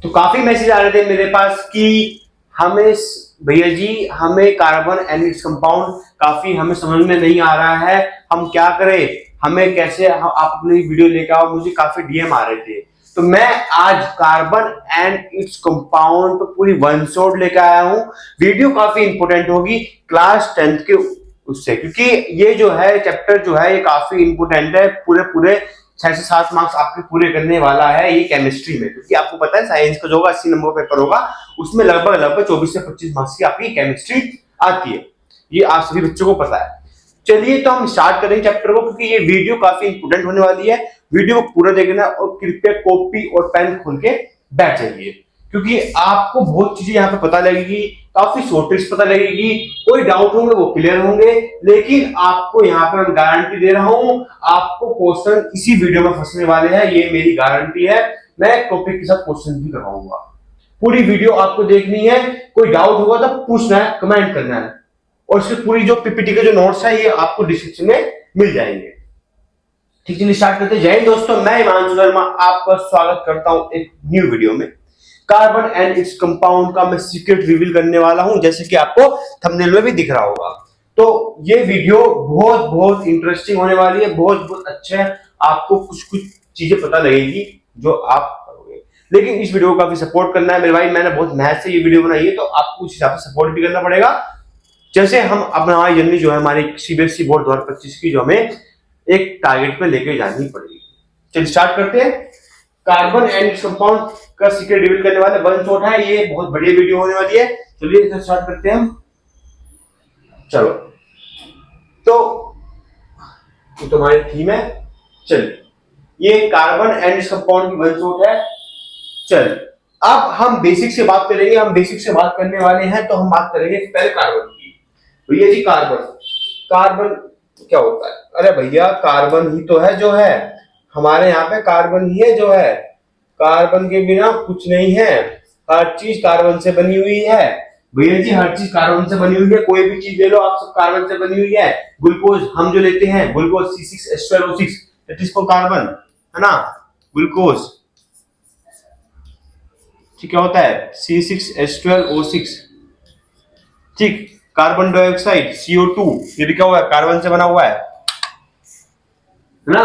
तो काफी मैसेज आ रहे थे मेरे पास कि हमें भैया जी हमें कार्बन एंड इट्स कंपाउंड काफी हमें समझ में नहीं आ रहा है, हम क्या करें, हमें कैसे आप अपनी वीडियो लेकर आओ। मुझे काफी डीएम आ रहे थे, तो मैं आज कार्बन एंड इट्स कंपाउंड तो पूरी वन शॉट लेकर आया हूं। वीडियो काफी इंपोर्टेंट होगी क्लास 10th के उससे, क्योंकि ये जो है चैप्टर जो है ये काफी इंपोर्टेंट है। पूरे पूरे 6 से 7 मार्क्स आपके पूरे करने वाला है ये केमिस्ट्री में, क्योंकि आपको पता है साइंस का जो होगा 80 नंबर का पेपर होगा, उसमें लगभग लगभग 24 से 25 मार्क्स की आपकी केमिस्ट्री आती है। ये आप सभी बच्चों को पता है। चलिए तो हम स्टार्ट करेंगे चैप्टर को, क्योंकि ये वीडियो काफी इंपोर्टेंट होने वाली है। वीडियो को पूरा देखना और कृपया कॉपी और पेन खोल के बैठ जाइए, क्योंकि आपको बहुत चीजें यहाँ पे पता लगेगी, काफी शॉर्ट ट्रिक्स पता लगेगी। कोई डाउट होंगे वो क्लियर होंगे, लेकिन आपको यहाँ पे मैं गारंटी दे रहा हूं आपको क्वेश्चन इसी वीडियो में फंसने वाले हैं, ये मेरी गारंटी है। मैं टॉपिक के साथ क्वेश्चन भी करवाऊंगा। पूरी वीडियो आपको देखनी है, कोई डाउट होगा तो पूछना है, कमेंट करना है, और इसकी पूरी जो पीपीटी के जो नोट्स है ये आपको डिस्क्रिप्शन में मिल जाएंगे। ठीक, चलिए स्टार्ट करते हैं। जय हिंद दोस्तों, मैं हिमांशु शर्मा आपका स्वागत करता हूं एक न्यू वीडियो में। कार्बन एंड इट्स कंपाउंड का मैं सीक्रेट रिवील करने वाला हूं, जैसे कि आपको थंबनेल में भी दिख रहा होगा। तो ये वीडियो बहुत बहुत इंटरेस्टिंग होने वाली है, बहुत बहुत अच्छा है। आपको कुछ कुछ चीजें पता लगेगी जो आप करोगे, लेकिन इस वीडियो को काफी सपोर्ट करना है मेरे भाई। मैंने बहुत मेहनत से ये वीडियो बनाई है, तो आपको उस हिसाब से सपोर्ट भी करना पड़ेगा। जैसे हम अपना हमारी जर्नी जो है हमारी सीबीएसई बोर्ड 2025 की, जो हमें एक टारगेट पे लेके जानी पड़ेगी। चलिए स्टार्ट करते हैं। कार्बन एंड इट्स कंपाउंड का सीक्रेट रिवील करने वाले वन शॉट है, ये बहुत बढ़िया वीडियो होने वाली है। चलिए इसे स्टार्ट करते हैं हम। चलो तो तुम्हारी थीम है। चलिए ये कार्बन एंड इट्स कंपाउंड की वन शॉट है। चलिए अब हम बेसिक से बात करेंगे। हम बेसिक से बात करने वाले हैं, तो हम बात करेंगे पहले कार्बन की। भैया जी कार्बन, कार्बन क्या होता है? अरे भैया कार्बन ही तो है जो है, हमारे यहाँ पे कार्बन ही है जो है। कार्बन के बिना कुछ नहीं है, हर चीज कार्बन से बनी हुई है। भैया जी हर चीज कार्बन से बनी हुई है, कोई भी चीज ले लो आप, सब कार्बन से बनी हुई है। ग्लूकोज हम जो लेते हैं, glucose C6H12O6, that is for carbon, है ना, ग्लूकोज। ठीक, क्या होता है? C6H12O6। ठीक, कार्बन डाइऑक्साइड CO2, ये भी क्या हुआ है? कार्बन से बना हुआ है ना।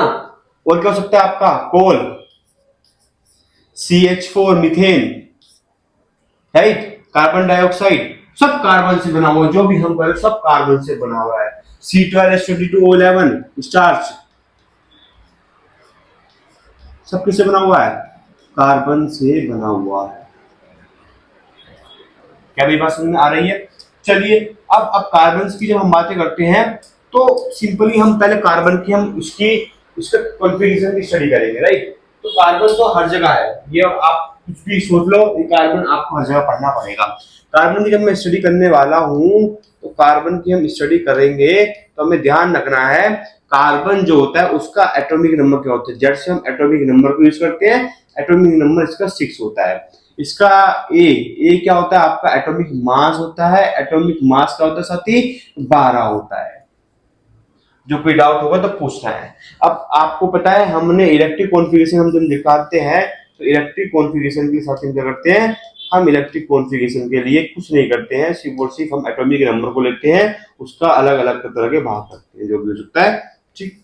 और क्या हो सकता है आपका? कोल, CH4 methane, right, carbon dioxide, सब कार्बन से बना हुआ है। जो भी हम करें सब कार्बन से बना हुआ है। C12H22O11 स्टार्च, सब किससे बना हुआ है? कार्बन से बना हुआ है। क्या मेरी बात समझ में आ रही है? चलिए अब कार्बन की जब हम बातें करते हैं, तो सिंपली हम पहले कार्बन की हम उसका कॉन्फ़िगरेशन की स्टडी करेंगे, राइट। तो कार्बन तो हर जगह है, ये आप कुछ भी सोच लो, ये कार्बन आपको हर जगह पढ़ना पड़ेगा। कार्बन की जब मैं स्टडी करने वाला हूं, तो कार्बन की हम स्टडी करेंगे तो हमें ध्यान रखना है कार्बन जो होता है उसका एटॉमिक नंबर क्या होता है। जब से हम एटॉमिक नंबर को यूज करते हैं, एटॉमिक नंबर इसका 6 होता है। इसका ए क्या होता है? आपका एटॉमिक मास होता है। एटॉमिक मास का होता है साथी 12 होता है। जो कोई डाउट होगा तो पूछना है। अब आपको पता है हमने इलेक्ट्रिक कॉन्फ़िगरेशन हम जब निकालते हैं, तो इलेक्ट्रिक कॉन्फ़िगरेशन के साथ हम क्या करते हैं? हम इलेक्ट्रिक कॉन्फ़िगरेशन के लिए कुछ नहीं करते हैं, सिर्फ और सिर्फ हम एटॉमिक नंबर को लेते हैं, उसका अलग अलग तरह के भाग करते हैं, जो भी हो सकता है। ठीक,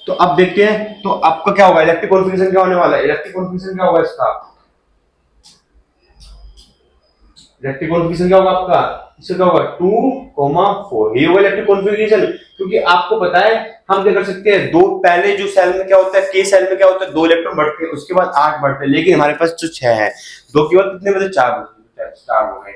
तो अब देखते हैं तो आपका क्या होगा, इलेक्ट्रिक कॉन्फ़िगरेशन क्या होने वाला है। इलेक्ट्रिक कॉन्फ़िगरेशन क्या होगा इसका? इलेक्ट्रिक कॉन्फ़िगरेशन क्या होगा आपका? इसका क्या होगा? 2,4, ये होगा इलेक्ट्रिक कॉन्फ़िगरेशन। क्योंकि आपको पता है हम क्या कर सकते हैं, दो पहले जो सेल में क्या होता है, के सेल में क्या होता है, 2 इलेक्ट्रॉन बढ़ते हैं, उसके बाद 8 बढ़ते हैं, लेकिन हमारे पास जो 6 है, 2 के बाद कितने बचे? 4 बचे, 4 हो गए।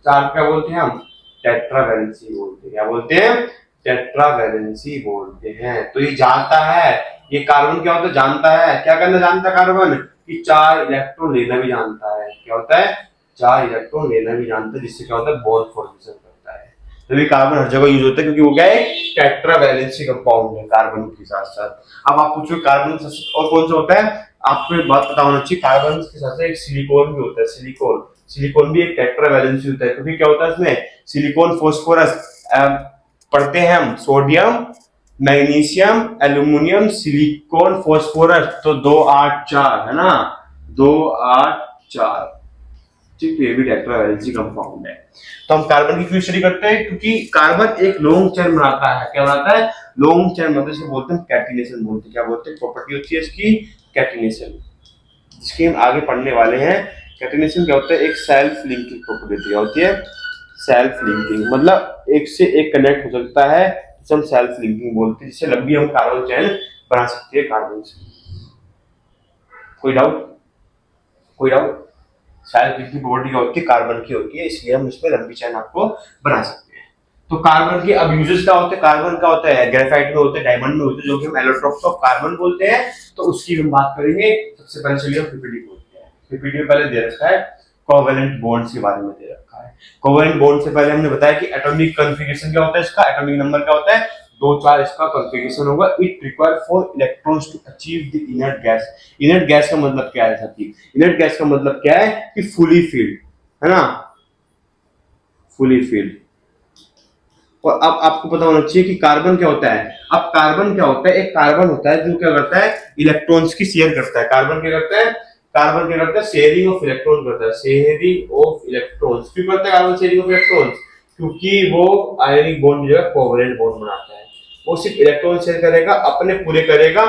4 क्या बोलते हैं हम? टेट्रावैलेंसी बोलते हैं। क्या बोलते हैं? टेट्रावैलेंसी बोलते हैं। तो ये जानता है, ये कार्बन क्या होता है जानता है, क्या करना जानता है कार्बन? कि 4 इलेक्ट्रॉन लेना भी जानता है। क्या होता है? 4 इलेक्ट्रॉन लेना भी जानता है, जिससे क्या होता है? बॉन्ड फॉर्मेशन करता है। तो ये कार्बन हर जगह यूज होता है, क्योंकि वो क्या है? टेट्रावैलेंसी कंपाउंड है कार्बन के साथ साथ। अब आप पूछो कार्बन के साथ और कौन सा होता है, आपको एक बात पता होना चाहिए, कार्बन के साथ एक सिलिकॉन भी होता है। सिलिकॉन भी एक टेट्रावैलेंसी होता है, क्योंकि क्या होता है इसमें? सिलिकॉन, फास्फोरस, पढ़ते हैं हम sodium, magnesium, aluminium, silicon, phosphorus, तो 284 है ना, 284। ठीक, ये भी टेट्रावैलेंसी कंपाउंड है। तो हम कार्बन की क्यों स्टडी करते हैं, क्योंकि कार्बन एक लॉन्ग चेन बनाता है। क्या बनाता है? लॉन्ग चेन बनाता है, जिसको बोलते हैं कैटिनेशन बोलते हैं। क्या बोलते हैं? प्रॉपर्टी होती है इसकी कैटिनेशन, जिसकी हम आगे पढ़ने वाले हैं। कैटिनेशन क्या होता है? एक सेल्फ लिंकिंग प्रॉपर्टी होती है। सेल्फ लिंकिंग मतलब एक से एक कनेक्ट हो सकता है, जिसे हम सेल्फ लिंकिंग बोलते हैं, जिससे लंबी हम कार्बन चेन बना सकते हैं कार्बन से। कोई डाउट? कोई डाउट? सेल्फ लिंकिंग प्रॉपर्टी क्या होती है? कार्बन की होती है, इसलिए हम इसमें लंबी चेन आपको बना सकते हैं। तो कार्बन के अब यूजेस क्या होते हैं? कार्बन का होता है ग्रेफाइट में होते हैं, डायमंड में होते हैं, जो कि हम एलोट्रोप्स ऑफ कार्बन बोलते हैं। तो उसकी हम बात करेंगे। सबसे पहले चलिए हम पीपीटी बोलते हैं। पीपीटी में पहले दे रखा है कोवेलेंट बॉन्ड्स के बारे में दे रखा है। कोवेलेंट बॉन्ड से पहले हमने बताया कि एटॉमिक कॉन्फ़िगरेशन क्या होता है इसका, एटॉमिक नंबर क्या होता है, 2-4 इसका कॉन्फ़िगरेशन होगा। It require 4 electrons to achieve the inert gas. Inert gas का मतलब क्या है साथी? इनर्ट गैस का मतलब क्या है कि फुली फील्ड, है ना, फुली फील्ड। और अब आपको पता होना चाहिए कि कार्बन क्या होता है। अब कार्बन क्या होता है? एक कार्बन होता है जो क्या करता है? इलेक्ट्रॉन्स की शेयर करता है। कार्बन क्या करता है? कार्बन क्या करता है? शेयरिंग ऑफ इलेक्ट्रॉन करता है। शेयरिंग ऑफ इलेक्ट्रॉन्स क्यों करता है कार्बन शेयरिंग ऑफ इलेक्ट्रॉन्स? क्योंकि वो आयनिक बॉन्ड जो है कोवेलेंट बॉन्ड बनाता है। वो सिर्फ इलेक्ट्रॉन शेयर करेगा, अपने पूरे करेगा,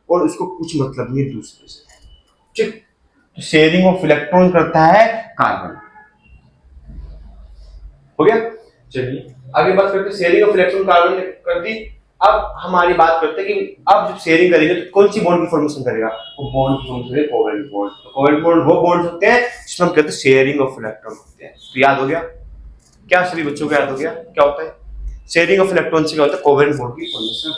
और उसको कुछ मतलब नहीं दूसरे से। ठीक, तो शेयरिंग ऑफ इलेक्ट्रॉन करता है कार्बन। हो गया? चलिए आगे बात करते हैं। शेयरिंग ऑफ इलेक्ट्रॉन कार्बन ने कर दी। अब हमारी बात करते हैं कि अब जब शेयरिंग करेंगे तो कौन सी बॉन्ड की फॉर्मेशन करेगा? वो बॉन्ड की फॉर्मेशन है कोवेलेंट बॉन्ड। तो कोवेलेंट बॉन्ड वो बॉन्ड होते हैं जिसमें हम कहते हैं शेयरिंग ऑफ इलेक्ट्रॉन होते हैं। तो याद हो गया? क्या सभी बच्चों को याद हो गया क्या होता है? शेयरिंग ऑफ इलेक्ट्रॉन से क्या होता है? कोवेलेंट बॉन्ड की formation.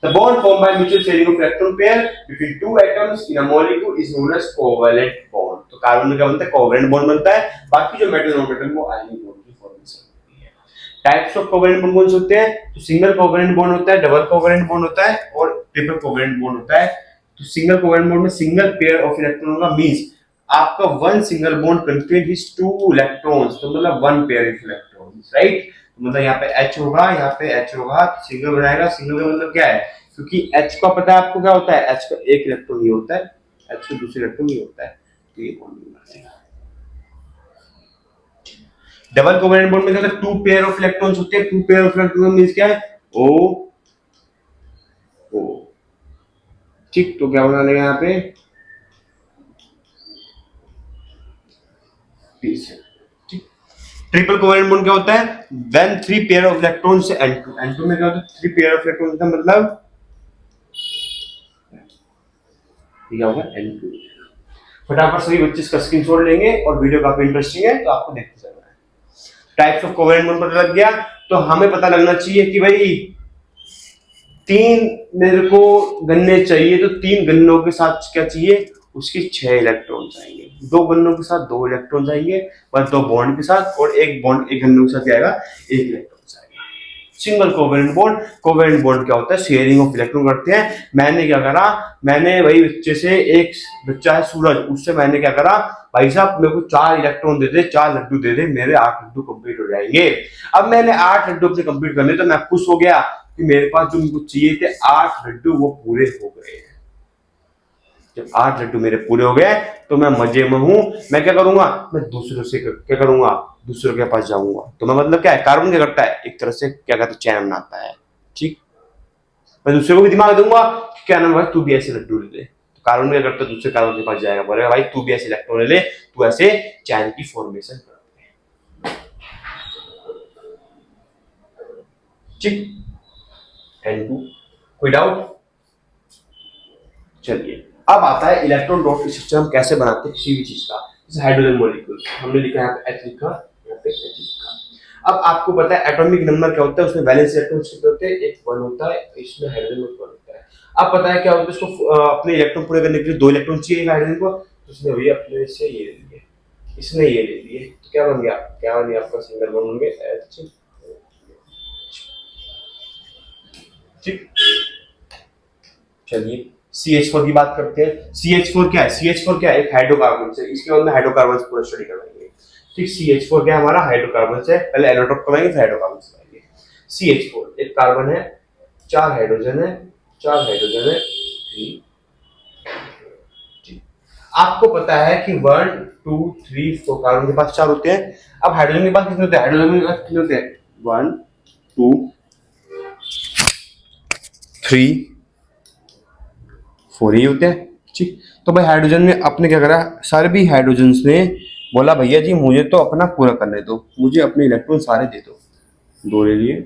The bond formed by mutual sharing of electron pair between two atoms in a molecule is known as covalent bond. तो कार्बन में क्या बनता है? कोवेलेंट बॉन्ड बनता है। बाकी जो मेटल नॉन मेटल वो आयनिक बॉन्ड की फॉर्मेशन होती है। टाइप्स ऑफ कोवेलेंट बॉन्ड कौन से होते हैं? तो सिंगल कोवेलेंट बॉन्ड होता है, डबल कोवेलेंट बॉन्ड होता है, और ट्रिपल कोवेलेंट बॉन्ड होता है। तो सिंगल कोवेलेंट बॉन्ड में सिंगल पेयर ऑफ इलेक्ट्रॉन का मींस आपका one single bond contain his two electrons, तो मतलब one pair of electrons, right. मतलब यहाँ पे H होगा, यहाँ पे H होगा, सिंगल बनाएगा। सिंगल का मतलब क्या है? क्योंकि H का पता है आपको क्या होता है? H का एक इलेक्ट्रॉन ही होता है, H का दूसरे इलेक्ट्रॉन नहीं होता है। तो ये बॉन्ड बनेगा। डबल कोवेलेंट बॉन्ड में क्या होता है? टू पेयर ऑफ इलेक्ट्रॉन्स होते हैं। Two pair of electron means क्या है? O O। ठीक, तो क्या बना लेगा यहाँ पे? ट्रिपल कोवेलेंट बॉन्ड क्या होता है? When three pair of electrons से N2। N2 में क्या होता है? थ्री पेयर ऑफ इलेक्ट्रॉन्स का मतलब क्या होगा? N2। फटाफट सभी बच्चे इसका स्क्रीनशॉट लेंगे, और वीडियो काफी इंटरेस्टिंग है तो आपको देखते चलना है। टाइप्स ऑफ कोवेलेंट बॉन्ड पता लग गया। तो हमें पता लगना चाहिए कि भाई 3 मेरे को गन्ने चाहिए, तो 3 गन्नों के साथ क्या चाहिए? उसके 6 इलेक्ट्रॉन आएंगे। 2 गन्नों के साथ 2 इलेक्ट्रॉन आएंगे, बस 2 बॉन्ड के साथ, और एक बॉन्ड एक गन्नों के साथ क्या आएगा? 1 इलेक्ट्रॉन आएगा। Single covalent bond. Covalent bond क्या होता है? शेयरिंग ऑफ इलेक्ट्रॉन करते हैं। मैंने क्या करा? मैंने वही बच्चे से, एक बच्चा है सूरज, उससे मैंने क्या करा? भाई साहब मेरे को 4 इलेक्ट्रॉन दे दे, 4 लड्डू दे दे, मेरे 8 लड्डू कंप्लीट हो जाएंगे। अब मैंने 8 लड्डू अपने कंप्लीट कर लिए, तो मैं खुश हो गया कि मेरे पास जो मुझको चाहिए थे 8 लड्डू वो पूरे हो गए। जब 8 लड्डू मेरे पूरे हो गए तो मैं मजे में हूं। मैं क्या करूंगा? मैं दूसरों से क्या करूंगा? दूसरों के पास जाऊंगा। तो मैं मतलब क्या है? कार्बन क्या करता है? एक तरह से क्या कहते हैं? चैन बनाता है। ठीक, मैं दूसरे को भी दिमाग दूंगा कि क्या नाम है, तू भी ऐसे लड्डू ले ले। तो कार्बन क्या करता है? दूसरे कार्बन के पास जाएगा, बोलेगा भाई तू भी ऐसे इलेक्ट्रॉन ले ले, तू ऐसे चैन की फॉर्मेशन करते हैं। ठीक, N2। कोई डाउट? चलिए अब आता है इलेक्ट्रॉन डॉट स्ट्रक्चर हम कैसे बनाते हैं किसी भी चीज का। जैसे हाइड्रोजन मॉलिक्यूल हमने लिखा है, यहाँ पे H लिखा, यहाँ पे H लिखा। अब आपको पता है एटॉमिक नंबर क्या होता है? उसमें वैलेंस इलेक्ट्रॉन कितने होते हैं? एक 1 होता है, इसमें हाइड्रोजन 1 होता है। अब पता है क्या होता है? इसको अपने इलेक्ट्रॉन पूरे करने के लिए 2 इलेक्ट्रॉन चाहिए हाइड्रोजन को, तो उसने वही अपने से ये ले लिए, इसने ये ले लिए, तो क्या बन गया? क्या बन गया आपका? सिंगल बॉन्ड बन गया H। ठीक, चलिए CH4 की बात करते हैं। CH4 क्या है? CH4 क्या है? एक हाइड्रोकार्बन है। इसके बाद में हाइड्रोकार्बन पूरा स्टडी करवाएंगे। ठीक, CH4 क्या है? हमारा हाइड्रोकार्बन है। पहले एलोट्रोप करवाएंगे, फिर हाइड्रोकार्बन करवाएंगे। CH4 एक कार्बन है, 4 हाइड्रोजन है, 4 हाइड्रोजन है, 3। आपको पता है कि 1 2 3 4 कार्बन के पास 4 होते हैं। अब हाइड्रोजन के पास कितने होते हैं? हाइड्रोजन के पास कितने होते हैं? 1 2 3 4 ही होते हैं। ठीक, तो भाई हाइड्रोजन ने अपने क्या करा, सारे भी हाइड्रोजन ने बोला भैया जी मुझे तो अपना पूरा करने दो, मुझे अपने इलेक्ट्रॉन सारे दे दो। 2 ले लिए,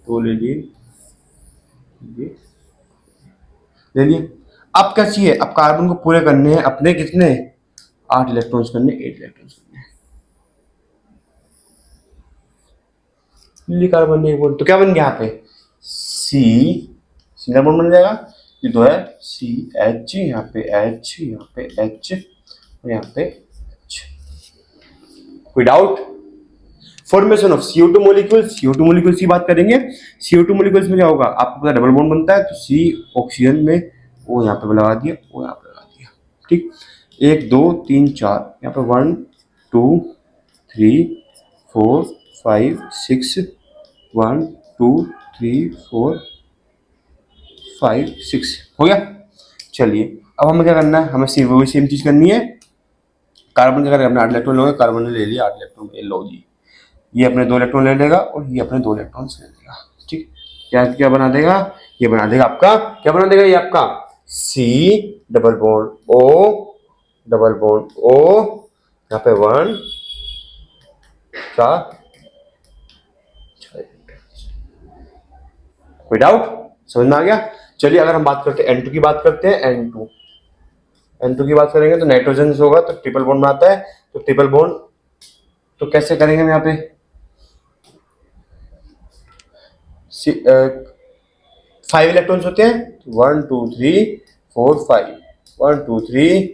2 ले लिए, ये ले लिए। अब क्या चाहिए? अब कार्बन को पूरे करने हैं अपने कितने? 8 इलेक्ट्रॉन्स करने, 8 इलेक्ट्रॉन्स करने। लिए कार्बन ने बोल तो क्या बन गया यहाँ पे? सी सिंगल बॉन्ड बन जाएगा। ये दो है सी एच, यहाँ पे एच, यहाँ पे एच और यहाँ पे एच। कोई doubt? Formation of CO2 molecules, CO2 molecules की बात करेंगे। CO2 मॉलिक्यूल्स में क्या होगा? आपको पता डबल बॉन्ड बनता है, तो C ऑक्सीजन में वो यहाँ पे लगा दिया, वो यहाँ पे लगा दिया। ठीक, 1 2 3 4 यहाँ पे 1 2 3 4 5 6 1 2 3 4 5 6 हो गया। चलिए अब हमें क्या करना है? हमें सेम चीज करनी है। कार्बन का हमने 8 इलेक्ट्रॉन लोगे, कार्बन ने ले लिया 8 इलेक्ट्रॉन, ये लो जी, ये अपने 2 इलेक्ट्रॉन ले लेगा और ये अपने 2 इलेक्ट्रॉन ले लेगा। ठीक, क्या क्या बना देगा? ये बना देगा आपका, क्या बना देगा? ये आपका C double bond O double bond O, यहाँ पे 1 4। कोई डाउट? समझ में आ गया? चलिए अगर हम बात करते हैं N2 की, बात करते हैं N2 की बात करेंगे तो नाइट्रोजन होगा तो ट्रिपल बॉन्ड बनाता है, तो ट्रिपल बॉन्ड तो कैसे करेंगे हम यहाँ पे? 5 इलेक्ट्रॉन्स होते हैं, 1 2 3 4 5, 1 2 3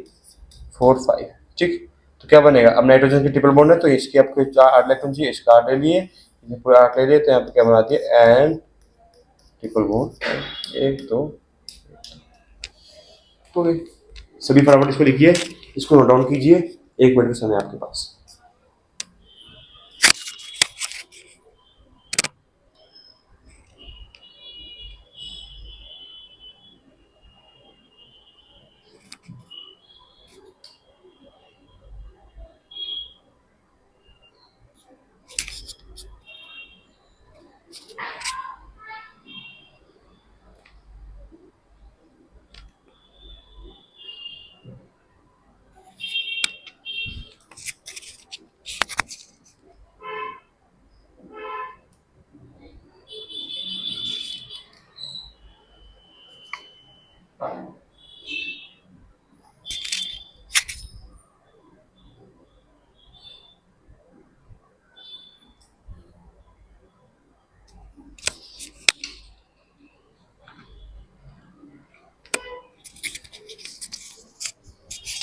4 5। ठीक, तो क्या बनेगा? अब नाइट्रोजन की ट्रिपल बॉन्ड है तो इसके आपको 8 इलेक्ट्रॉन चाहिए, इसका 8 ले लिए, पूरा 8 ले लिए, तो यहाँ पे क्या बनाती है? N triple bond 1 2। तो सभी फटाफट इसको लिखिए, इसको नोट डाउन कीजिए, 1 मिनट का समय आपके पास।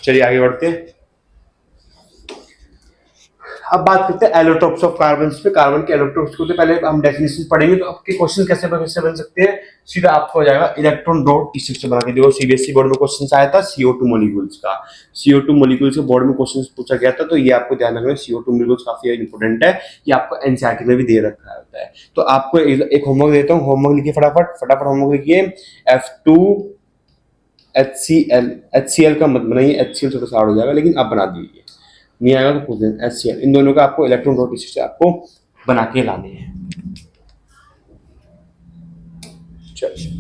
चलिए आगे बढ़ते हैं। अब बात करते हैं एलोट्रोप्स ऑफ कार्बन पे। कार्बन के एलोट्रोप्स को तो पहले हम डेफिनेशन पढ़ेंगे, तो आपके क्वेश्चन कैसे बन सकते हैं? सीधा आपको हो जाएगा इलेक्ट्रॉन डॉट स्ट्रक्चर बना के। देखो CBSE बोर्ड में क्वेश्चन आया था CO2 मॉलिक्यूल्स का, CO2 मॉलिक्यूल्स के बोर्ड में क्वेश्चन पूछा गया था, तो ये आपको ध्यान रखना है। CO2 मॉलिक्यूल्स काफी इंपोर्टेंट है, ये आपको NCERT में भी दे रखा होता है। तो आपको एक होमवर्क देता हूँ, होमवर्क लिखिए फटाफट होमवर्क लिखिए। F2HCl का मत बनाइए, HCl थोड़ा सा हार्ड हो जाएगा, लेकिन आप बना दीजिए, नहीं आएगा तो पूछ देना। HCl इन दोनों का आपको इलेक्ट्रॉन डॉट स्ट्रक्चर आपको बना के लाने हैं। चलिए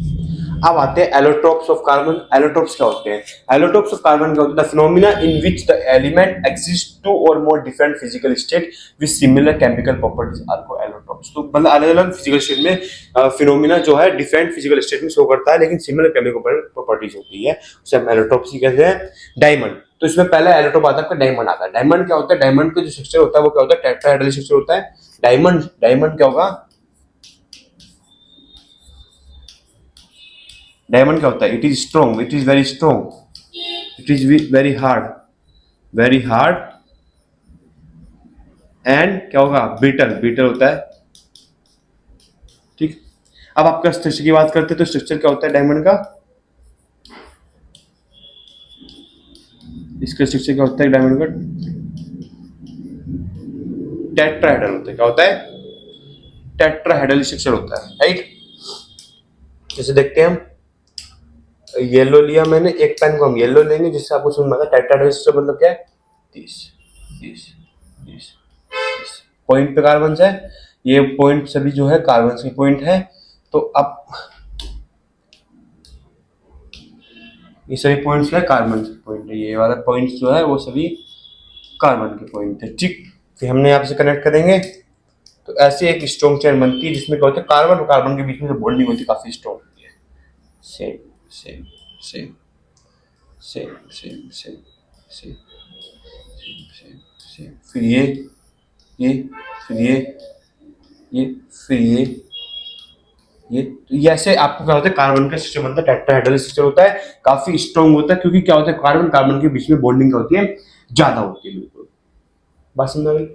अब आते हैं एलोट्रोप्स ऑफ कार्बन। एलोट्रोप्स क्या होते हैं? एलोट्रोप्स ऑफ कार्बन क्या होते हैं? The phenomena in which the element exist two or more different physical state with similar chemical properties are called allotropes. तो मतलब अलग अलग फिजिकल स्टेट में फिनोमिना जो है डिफरेंट फिजिकल स्टेट में शो करता है, लेकिन सिमिलर केमिकल प्रॉपर्टीज होती है, उसे हम एलोट्रोप्स ही कहते हैं। डायमंड, तो इसमें पहला एलोट्रोप आता है आपका डायमंड आता है। डायमंड क्या होता है? डायमंड का जो स्ट्रक्चर होता है वो क्या होता है? टेट्राहेड्रल स्ट्रक्चर होता है। डायमंड क्या होगा? डायमंड क्या होता है? It is strong, it is very strong, it is very hard and क्या होगा? ब्रिटल होता है। ठीक, अब आपका स्ट्रक्चर की बात करते हैं, तो स्ट्रक्चर क्या होता है डायमंड का? इसका स्ट्रक्चर क्या होता है डायमंड का? टेट्राहेड्रल होता है। क्या होता है? टेट्राहेड्रल स्ट्रक्चर होता है, राइट। जैसे देखते हैं हम, येलो लिया मैंने, एक पेन को हम येलो लेंगे जिससे आपको समझ में आता है टेट्राहेड्रल स्ट्रक्चर मतलब क्या है। 30 30 30 30 पॉइंट पे कार्बन है, ये पॉइंट सभी जो है कार्बन के पॉइंट है। तो अब ये सभी पॉइंट्स है कार्बन के पॉइंट है, ये वाला पॉइंट्स जो है वो सभी कार्बन के पॉइंट है, ठीक। फिर हमने यहाँ से कनेक्ट करेंगे तो ऐसे एक स्ट्रॉन्ग चेन बनती है जिसमें क्या होता है कार्बन और कार्बन के बीच में जो बॉन्डिंग होती है काफी स्ट्रॉन्ग होती है। Same same same same same same same same same, फिर ये फिर ये फिर ये ऐसे आपको क्या होता है कार्बन का स्ट्रक्चर बनता है, टेट्राहेड्रल स्ट्रक्चर होता है, काफी स्ट्रॉन्ग होता है क्योंकि क्या होता है कार्बन कार्बन के बीच में बॉन्डिंग क्या होती है ज्यादा होती है। बिल्कुल बात समझ आ गई।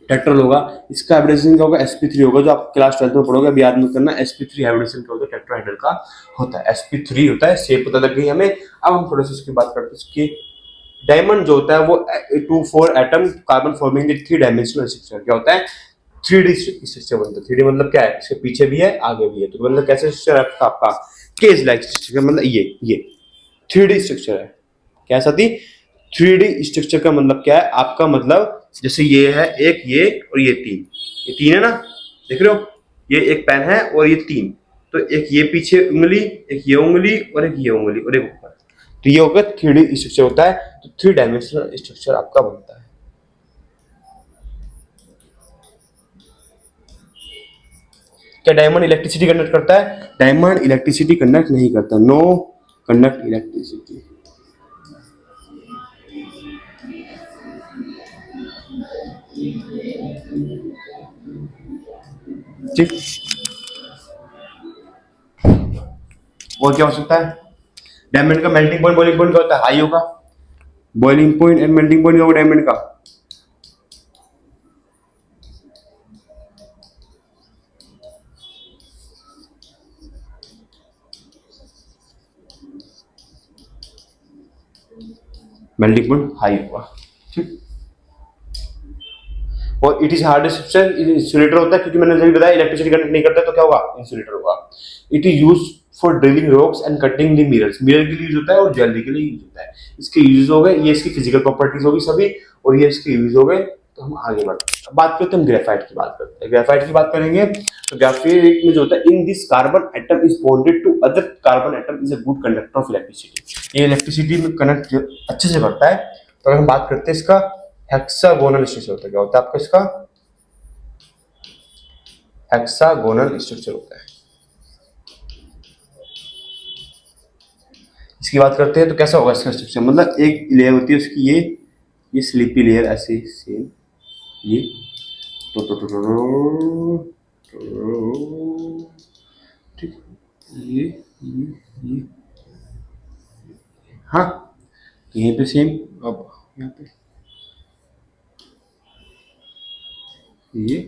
टेट्रल होगा, इसका हाइब्रिडेशन क्या होगा sp3 होगा, जो आप क्लास 12 में पढ़ोगे, अभी याद नहीं करना। sp3 हाइब्रिडेशन क्या होता है टेट्राहेड्रल का होता है, sp3 होता है। शेप पता लग गई हमें। अब हम थोड़ा सा इसकी बात करते हैं। इसकी डायमंड जो होता है वो 2-4 atom carbon forming 3 dimensional structure क्या होता है 3D स्ट्रक्चर बनता है। 3D मतलब क्या है, इसके पीछे भी है आगे भी है, तो मतलब कैसे स्ट्रक्चर है आपका केज लाइक स्ट्रक्चर, मतलब ये 3D स्ट्रक्चर है। क्या साथी 3D स्ट्रक्चर का मतलब क्या है आपका, मतलब जैसे ये है एक, ये और ये तीन है ना, देख रहे हो, ये एक पेन है और ये 3, तो एक ये पीछे उंगली, एक ये उंगली और एक ये उंगली और एक ऊपर, तो ये होगा 3D स्ट्रक्चर होता है। तो 3 डायमेंशनल स्ट्रक्चर आपका बनता है। क्या डायमंड इलेक्ट्रिसिटी कंडक्ट करता है? डायमंड इलेक्ट्रिसिटी कंडक्ट नहीं करता, नो कंडक्ट इलेक्ट्रिसिटी। ठीक, और क्या हो सकता है? डायमंड का मेल्टिंग पॉइंट बॉइलिंग पॉइंट क्या होता है? हाई होगा। Boiling point and melting point होगा डायमंड का। मेल्टिंग पॉइंट हाई होगा, ठीक। और it is hardest substance, insulator होता है, क्योंकि मैंने जब बताया इलेक्ट्रिसिटी कंडक्ट नहीं करता तो क्या होगा, इंसुलेटर होगा। It is use for drilling rocks and cutting the mirrors, mirror के लिए यूज होता है और ज्वेलरी के लिए यूज होता है। इसके यूज हो गए, ये इसकी फिजिकल प्रॉपर्टीज होगी सभी, और ये इसके यूज हो गए। तो हम आगे बढ़ते हैं, बात करते हैं ग्रेफाइट की बात करते हैं। ग्रेफाइट की बात करेंगे तो ग्रेफाइट में जो होता है, in this carbon atom is bonded to other carbon atom is a good conductor of electricity. ये इलेक्ट्रिसिटी में कनेक्ट अच्छे से करता है। तो अगर हम बात करते हैं इसका हेक्सागोनल स्ट्रक्चर होता है, क्या होता है आपका इसका हेक्सागोनल स्ट्रक्चर होता है। इसकी बात करते हैं तो कैसा होगा इसका स्ट्रक्चर, मतलब एक लेयर होती है उसकी, ये स्लीपी लेयर ऐसे सेम, ये ठीक, ये हाँ, यहीं पे सेम। अब यहाँ पे ये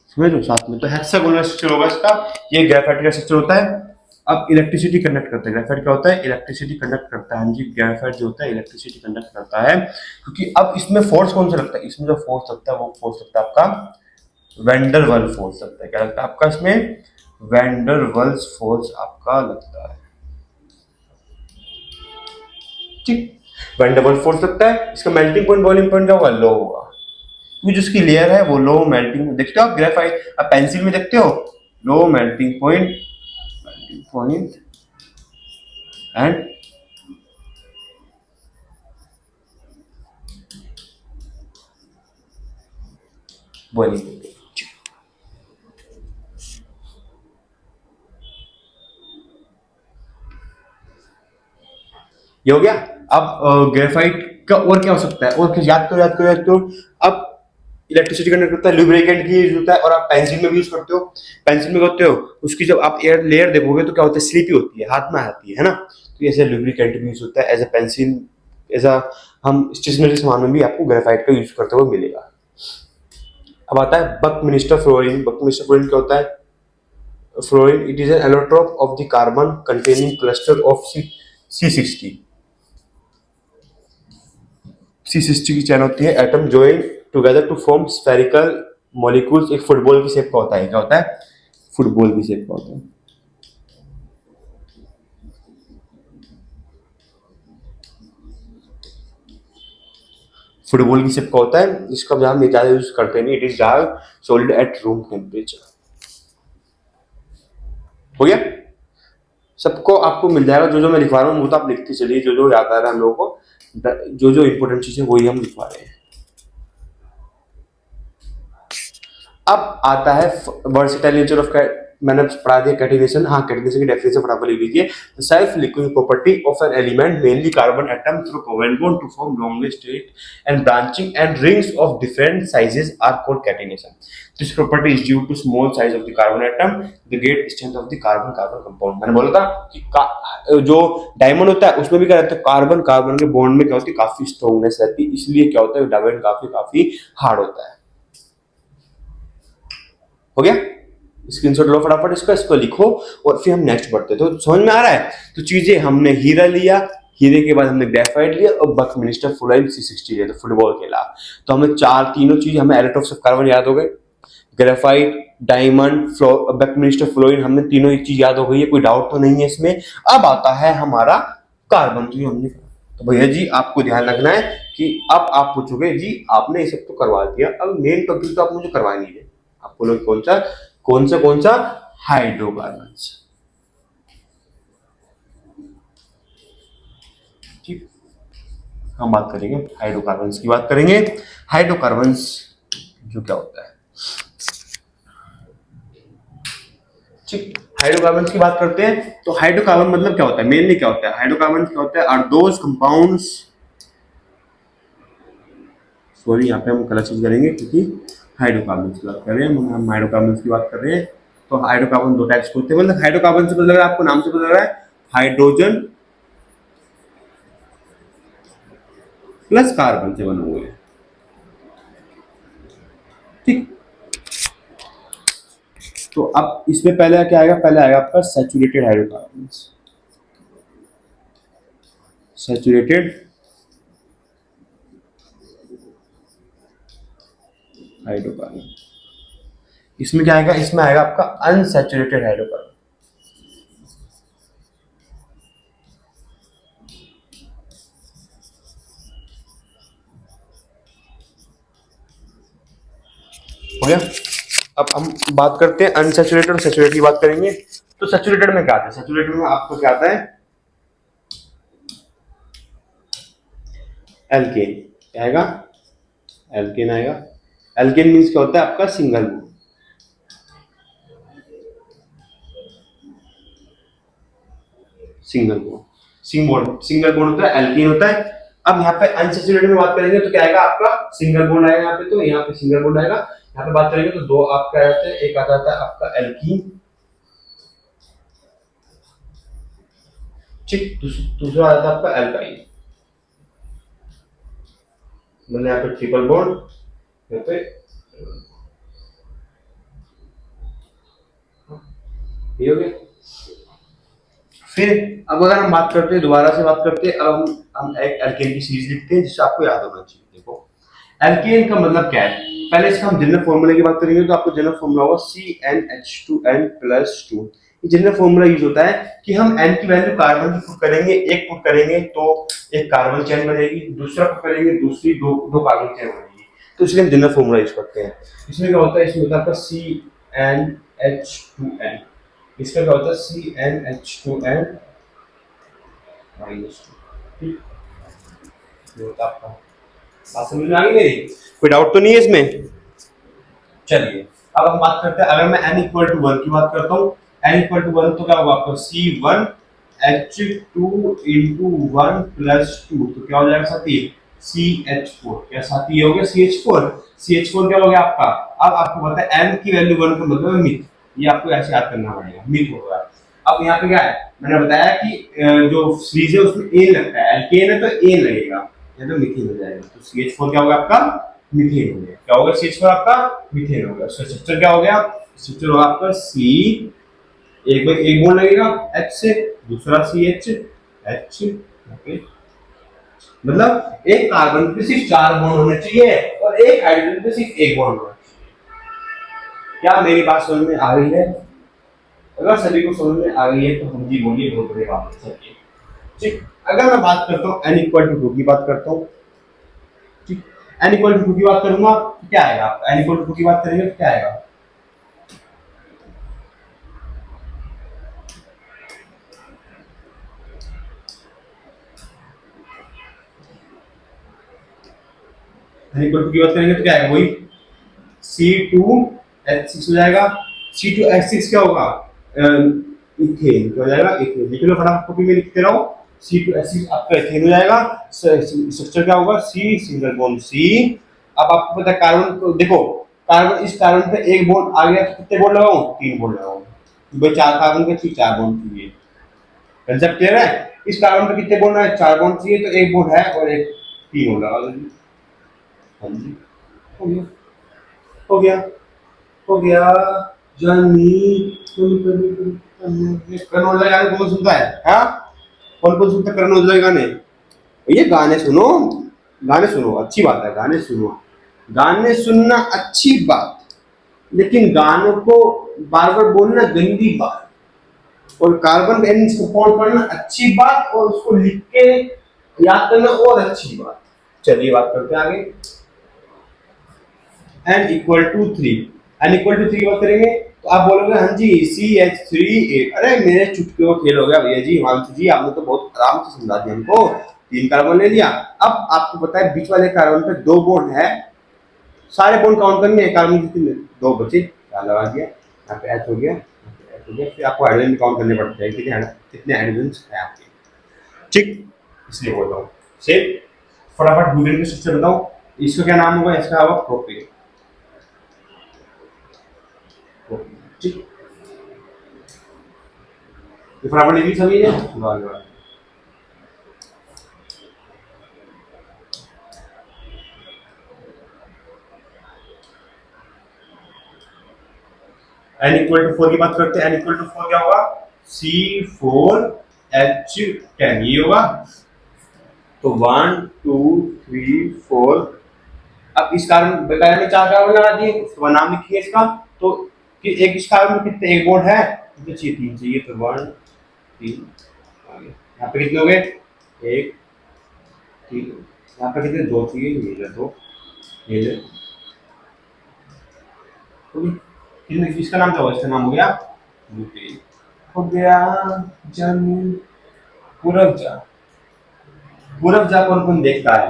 समझ लो साथ में, तो हेक्सागोनल स्ट्रक्चर होगा इसका। ये ग्रेफाइट का स्ट्रक्चर होता है। अब इलेक्ट्रिसिटी कंडक्ट करता है, ग्रेफाइट क्या होता है, इलेक्ट्रिसिटी कंडक्ट करता है। हाँ जी, ग्रेफाइट जो होता है इलेक्ट्रिसिटी कंडक्ट करता है, क्योंकि अब इसमें फोर्स कौन सा लगता है, इसमें जो फोर्स लगता है वो फोर्स लगता है आपका वैंडरवाल्स फोर्स लगता है। क्या लगता है आपका इसमें, वैंडरवाल्स फोर्स आपका लगता है, ठीक। वैंडरवाल्स फोर्स लगता है। इसका मेल्टिंग पॉइंट बॉइलिंग पॉइंट क्या होगा, लो होगा, क्योंकि जिसकी लेयर है वो लो मेल्टिंग, देखते हो आप ग्रेफाइट, आप पेंसिल में देखते हो low melting point and boiling point. ये हो गया। अब ग्रेफाइट का और क्या हो सकता है, और याद करो। अब इलेक्ट्रिसिटी कंडक्ट करता है, लुब्रिकेंट की यूज होता है, और आप पेंसिल में भी यूज करते हो। पेंसिल में करते हो, उसकी जब आप एयर लेयर देखोगे तो क्या होता है, स्लीपी होती है, हाथ में आती है ना। तो ऐसे लुब्रिकेंट भी यूज होता है, as a pencil, as a हम स्टेशनरी सामान में भी आपको ग्रेफाइट का यूज करते हुए मिलेगा। अब आता है बकमिंस्टर फ्लोरीन। बकमिंस्टर फ्लोरीन क्या होता है, fullerene, it is an allotrope of the carbon containing cluster of C60। C60 की चैन होती है, atom join together to form spherical molecules. एक फुटबॉल की शेप का होता है, क्या होता है? फुटबॉल की शेप का होता है। फुटबॉल की शेप का होता है, इसका हम ज्यादा यूज करते नहीं। It is dark solid at room temperature. हो गया? सबको आपको मिल जाएगा, जो जो मैं लिखवा रहा हूँ वो तो आप लिखते चलिए, जो जो याद आ रहा है हम लोगों को, जो जो इंपोर्टेंट चीजें वही हम लिखवा रहे हैं। अब आता है वर्सेटाइल नेचर ऑफ, मैंने पढ़ा दिया कैटेगनाइजेशन। हाँ, कैटेगनाइजेशन की डेफिनेशन फटाफट लिख लीजिए। Self liquid property of an element mainly carbon atom through covalent bond to form long straight and branching and rings of different sizes are called catenation. This property is due to small size of the carbon atom, the great strength of the carbon carbon compound. मैंने बोला था कि जो diamond होता है उसमें भी क्या रहता है, कार्बन कार्बन के बॉन्ड में क्या होती है, काफी स्ट्रॉन्गनेस रहती है, इसलिए क्या होता है डायमंड काफी हार्ड होता है। हो गया? स्क्रीनशॉट लो फटाफट इसको लिखो और फिर हम नेक्स्ट बढ़ते हैं। तो समझ में आ रहा है? तो चीजें हमने हीरा लिया, हीरे के बाद हमने ग्रेफाइट लिया और बकमिंस्टर फ्लोराइड C60 लिया, तो फुटबॉल खेला। तो हमें तीनों चीज, हमें एटम्स ऑफ कार्बन याद हो गए, ग्रेफाइट, डायमंड, बकमिंस्टर फ्लोरीन, हमने तीनों एक चीज याद हो गई है, कोई डाउट तो नहीं है इसमें। अब आता है हमारा कार्बन, जो हमने, तो भैया जी आपको ध्यान रखना है कि अब आप पूछोगे जी आपने ये सब तो करवा दिया, अब मेन टॉपिक तो आप मुझे करवा नहीं दे। आप बोलोगे कौन सा? हाइड्रोकार्बन्स। ठीक, हम बात करेंगे हाइड्रोकार्बन्स की, बात करेंगे हाइड्रोकार्बन्स जो क्या होता है। ठीक, हाइड्रोकार्बन्स की बात करते हैं। तो हाइड्रोकार्बन मतलब क्या होता है, मेनली क्या होता है हाइड्रोकार्बन? क्या होता है? आर दोज कंपाउंड्स, सॉरी यहाँ पे हम गलत चीज करेंगे क्योंकि हाइड्रोकार्बन की बात कर रहे हैं, हम हाइड्रोकार्बन की बात कर रहे हैं। तो हाइड्रोकार्बन दो टाइप्स के होते हैं, मतलब हाइड्रोकार्बन से पता लग रहा है आपको, नाम से पता लग रहा है, हाइड्रोजन प्लस कार्बन से बने हुए हैं। ठीक, तो अब इसमें पहले क्या आएगा? पहले आएगा आपका सैचुरेटेड हाइड्रोकार्बन। सैचुरेटेड हाइड्रोकार्बन, इसमें क्या आएगा? इसमें आएगा आपका अनसैचुरेटेड हाइड्रोकार्बन। हो गया? अब हम बात करते हैं अनसैचुरेटेड और सैचुरेटेड की बात करेंगे। तो सैचुरेटेड में क्या आता है? सैचुरेटेड में आपको क्या आता है? एल्केन। क्या आएगा? एल्केन आएगा। एल्केन मीन्स क्या होता है आपका? Single bond. सिंगल बॉन्ड होता है, एल्केन होता है। अब यहाँ पे अनसैचुरेटेड में बात करेंगे तो क्या आएगा आपका? सिंगल बॉन्ड आएगा यहाँ पे, तो यहाँ पे सिंगल बॉन्ड आएगा। यहाँ पे बात करेंगे तो दो आपका आते हैं, एक आता है आपका एल्कीन, ठीक, दूसरा आता है आपका एल्काइन। मैंने यहाँ पे ट्रिपल बॉन्ड, यहाँ पे ये हो गया। फिर अब अगर हम बात करते हैं, दोबारा से बात करते हैं, अब हम एक एल्केन की सीरीज लिखते हैं जिससे आपको याद होना चाहिए। देखो एल्केन का मतलब क्या है, पहले इसका हम जनरल फॉर्मूले की बात करेंगे तो आपको जनरल फॉर्मूला होगा CnH2n+2। ये जनरल फॉर्मूला यूज होता है कि हम n की वैल्यू कार्बन की पुट करेंगे, एक पुट करेंगे तो एक कार्बन चेन बनेगी, दूसरा पुट करेंगे दूसरी दो कार्बन चेन बनेगी, तो इसलिए हम जनरल फॉर्मूला यूज करते हैं। इसमें क्या होता है? इसमें होता है आपका CnH2n, इसका क्या होता है? CnH2n -2। होता आपका, बात समझ में आ गई मेरी? कोई डाउट तो नहीं है इसमें? चलिए अब हम बात करते हैं, अगर मैं n इक्वल टू 1 की बात करता हूँ, n इक्वल टू 1 तो क्या होगा आपका? C1H2 इंटू 1 प्लस 2, तो क्या हो जाएगा साथी? CH4। क्या साथी? ये हो गया CH4। CH4 क्या हो गया आपका? अब आपको पता है n की वैल्यू 1 का मतलब है मिथ, ये आपको ऐसे याद करना पड़ेगा, मिथ होगा। अब यहाँ पे क्या है, मैंने बताया कि जो सीरीज है उसमें एन लगता है, एल्केन है तो एन लगेगा, या तो मीथेन हो जाएगा। तो CH4 क्या होगा आपका? मीथेन हो गया। क्या होगा? CH4 आपका मीथेन हो गया। उसका स्ट्रक्चर क्या हो गया? स्ट्रक्चर होगा आपका C एक बार एक बॉन्ड लगेगा H से, दूसरा CH H, ओके। मतलब एक कार्बन पे सिर्फ 4 बॉन्ड होने चाहिए और एक हाइड्रोजन पे सिर्फ एक बॉन्ड होना चाहिए। क्या मेरी बात समझ में आ रही है? अगर सभी को समझ में आ गई है तो हम जी बोलिए, बहुत बड़ी बात है। ठीक, अगर मैं बात करता हूँ n इक्वल टू 2 की बात करता हूँ, ठीक, n इक्वल टू 2 की बात करूंगा तो क्या आएगा? n इक्वल टू 2 की बात करेंगे तो क्या आएगा? n इक्वल टू की बात करेंगे तो क्या आएगा? वही C2H6 हो जाएगा। C2H6 क्या होगा? इथेन क्या हो जाएगा? इथेन। लिख लो फटाफट, कॉपी में लिखते रहो। C2H6 आपका इथेन हो जाएगा। स्ट्रक्चर क्या होगा? C single bond C। अब आपको पता है कार्बन को देखो, कार्बन इस कार्बन पे एक बॉन्ड आ गया तो कितने बॉन्ड लगाऊं? 3 बॉन्ड लगाऊं। भाई 4 कार्बन के ठीक 4 बॉन्ड चाहिए। कंसेप्ट क्लियर है? इस कार्बन पे कितने बॉन्ड है? 4 बॉन्ड चाहिए, तो एक बॉन्ड है और एक 3 बॉन्ड लगा दो। हाँ जी, हो गया, हो गया, हो गया। जानी करण औजला गाने कौन सुनता है? हाँ, कौन कौन सुनता है करण औजला गाने? ये गाने सुनो, गाने सुनो, अच्छी बात है, गाने सुनो। गाने सुनना अच्छी बात, लेकिन गानों को बार बार बोलना गंदी बात। और कार्बन एनर्जी कंपाउंड पढ़ना अच्छी बात, और उसको लिख के याद करना और अच्छी बात। चलिए बात करते हैं आगे। n equal to 3, n equal to 3 की बात करेंगे तो आप बोलोगे हाँ जी CH3। अरे मेरे चुटकी को खेल हो गया भैया जी, हिमांशु जी आपने तो बहुत आराम से समझा दिया हमको। 3 कार्बन ले लिया। अब आपको पता है बीच वाले कार्बन पे 2 बॉन्ड है, सारे बॉन्ड काउंट करने हैं। कार्बन की कितने? 2 बचे, क्या लगा दिया, यहाँ पे H हो गया, यहाँ पे H हो गया। फिर आपको हाइड्रोजन काउंट करने पड़ते हैं, कितने हाइड्रोजन है आपके। ठीक, इसलिए बोल रहा हूँ। सेम फटाफट ब्यूटेन का स्ट्रक्चर बताओ, इसका क्या नाम होगा? इसका होगा प्रोपेन। ठीक, तो फटाफट लिखिए सभी ने। n इक्वल टू 4 की बात करते हैं। n इक्वल टू 4 क्या होगा? C4H10 ये होगा। तो 1 2 3 4। अब इस कार्बन बेकार में 4 कार्बन लगा दिए, उसका नाम लिखिए इसका। तो कि एक इस कार्बन में कितने एक बॉन्ड है? कितने चाहिए? 3 चाहिए, तो 1 3 आ गया। यहाँ पे कितने हो गए? 1 3। यहाँ पे कितने? 2 चाहिए, ये ले 2, ये ले। कितने? इसका नाम क्या होगा? इसका नाम हो गया ब्यूटेन। हो गया। जन पूरब जा, पूरब जा कौन कौन देखता है?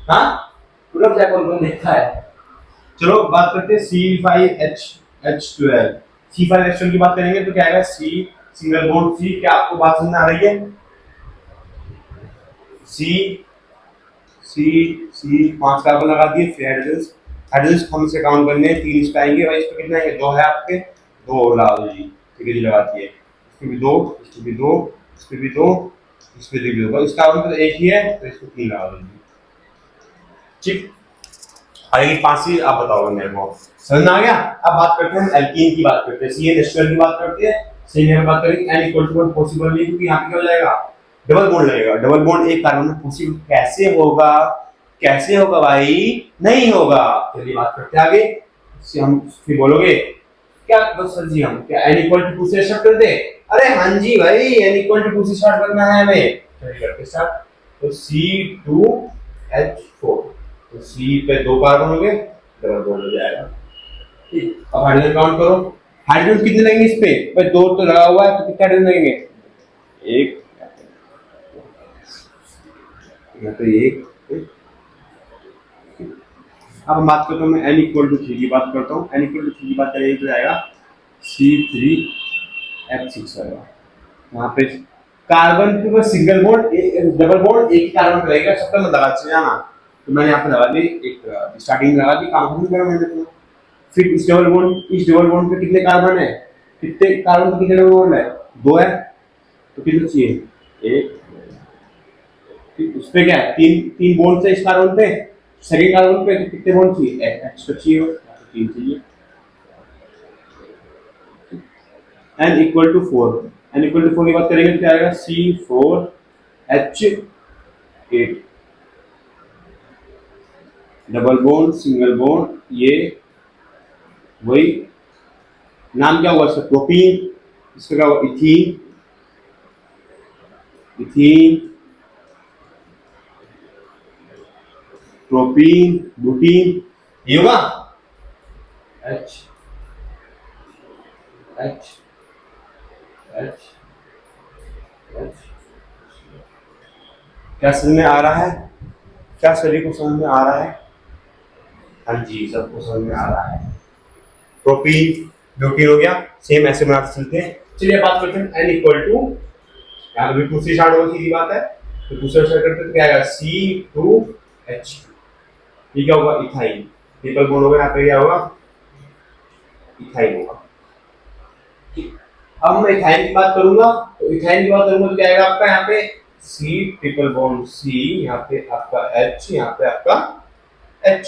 हाँ, पूरब जा कौन कौन देखता है? चलो बात करते हैं C5H12। C5H12 की बात करेंगे तो क्या आएगा? C single bond C। क्या आपको बात समझ आ रही है? C C C 5 कार्बन लगा दिए, फिर हाइड्रोजन। हाइड्रोजन हम से काउंट करने हैं, 3 इस पे आएंगे भाई। इस पे कितना है? 2 है आपके, 2 और लगा दो जी। ठीक है जी, लगा दिए। इस पे भी 2, इस पे भी 2, इस पे भी 2, इस पे भी 2। इस कार्बन पे तो एक ही है, तो इसको 3 लगा दो जी। ठीक, आगे 5 ही आप बताओगे मेरे को, समझ में आ गया? अब बात करते हैं एल्कीन की, बात करते हैं CH12 की बात करते हैं। सही में बात करेंगे n इक्वल टू 1 पॉसिबल नहीं, क्योंकि यहाँ पे क्या हो जाएगा? डबल बॉन्ड लगेगा। डबल बॉन्ड एक कार्बन में पॉसिबल कैसे होगा? कैसे होगा भाई? नहीं होगा। चलिए बात करते हैं आगे। इससे हम फिर बोलोगे क्या? बस सर जी हम क्या n इक्वल टू 2 से स्टार्ट कर दे? अरे हाँ जी भाई, n इक्वल टू 2 से स्टार्ट करना है हमें। चलिए करते स्टार्ट। तो C2H4, तो C पे 2 कार्बन हो गए, डबल बॉन्ड हो जाएगा। ठीक, अब हाइड्रोजन काउंट करो। हाइड्रोजन कितने लगेंगे इस पे? भाई 2 तो लगा हुआ है, तो कितने हाइड्रोजन लगेंगे? 1, यहाँ पे 1। अब हम बात करता हूँ, मैं n इक्वल टू 3 की बात करता हूँ। n इक्वल टू 3 की बात करेंगे तो आएगा C3H6 आएगा। यहाँ पे कार्बन के ऊपर सिंगल बॉन्ड, डबल बॉन्ड एक ही कार्बन पे रहेगा, सबका मत लगा चाहिए ना। तो मैंने यहाँ पे लगा दी, एक स्टार्टिंग लगा दी, काम खत्म करा मैंने। तो फिर इस डबल बॉन्ड पे कितने कार्बन है? कितने कार्बन पे कितने डबल बॉन्ड है? 2 है, तो कितने चाहिए? 1। फिर उस पे क्या है? 3 बॉन्ड से इस कार्बन पे, सेकंड कार्बन पे कितने बॉन्ड चाहिए? एक्स्ट्रा चाहिए, 3 चाहिए। n equal to 4, n equal to 4 की बात करेंगे तो क्या आएगा C4H8, double bond single bond, ये वही नाम क्या हुआ इसका, प्रोपीन, इसका क्या हुआ इथीन, इथीन प्रोपीन ब्यूटीन, ये होगा H H H H। क्या समझ में आ रहा है, क्या सभी को समझ में आ रहा है? हाँ जी सबको समझ में आ रहा है। प्रोपीन ब्यूटीन हो गया, सेम ऐसे बनाते चलते हैं। चलिए बात करते हैं n इक्वल टू, यहाँ भी 2 से स्टार्ट होगा, सीधी बात है, तो दूसरा स्टार्ट करते हैं तो क्या आएगा C2H, ये क्या होगा इथाइन, ट्रिपल बॉन्ड होगा, यहाँ पे क्या होगा इथाइन होगा। अब मैं इथाइन की बात करूंगा, तो इथाइन की बात करूंगा तो क्या आएगा आपका यहाँ पे C ट्रिपल बॉन्ड C, यहाँ पे आपका H, यहाँ पे आपका H।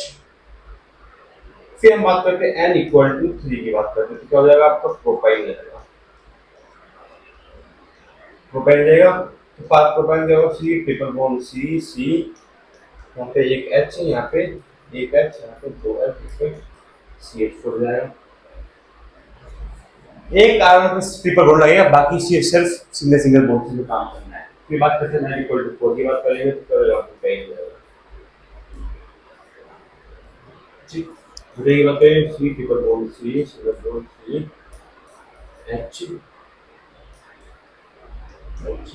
फिर हम बात करते हैं n इक्वल टू 3 की बात करते हैं तो क्या हो जाएगा आपका प्रोपाइल जाएगा, प्रोपाइल जाएगा तो प्रोपाइल क्या होगा C triple bond C C, यहाँ पे एक H है, यहाँ पे एक H, यहाँ पे 2H, इसमें CH4 जाएगा। एक कार्बन पे ट्रिपल बॉन्ड लगेगा, बाकी सिर्फ सिंगल सिंगल बॉन्ड से काम करना है। फिर बात करते हैं n इक्वल टू 4 की बात करेंगे तो क्या होगा प्रोपाइल जाएगा। ठीक, दूसरी बात करें C triple bond C single bond C H H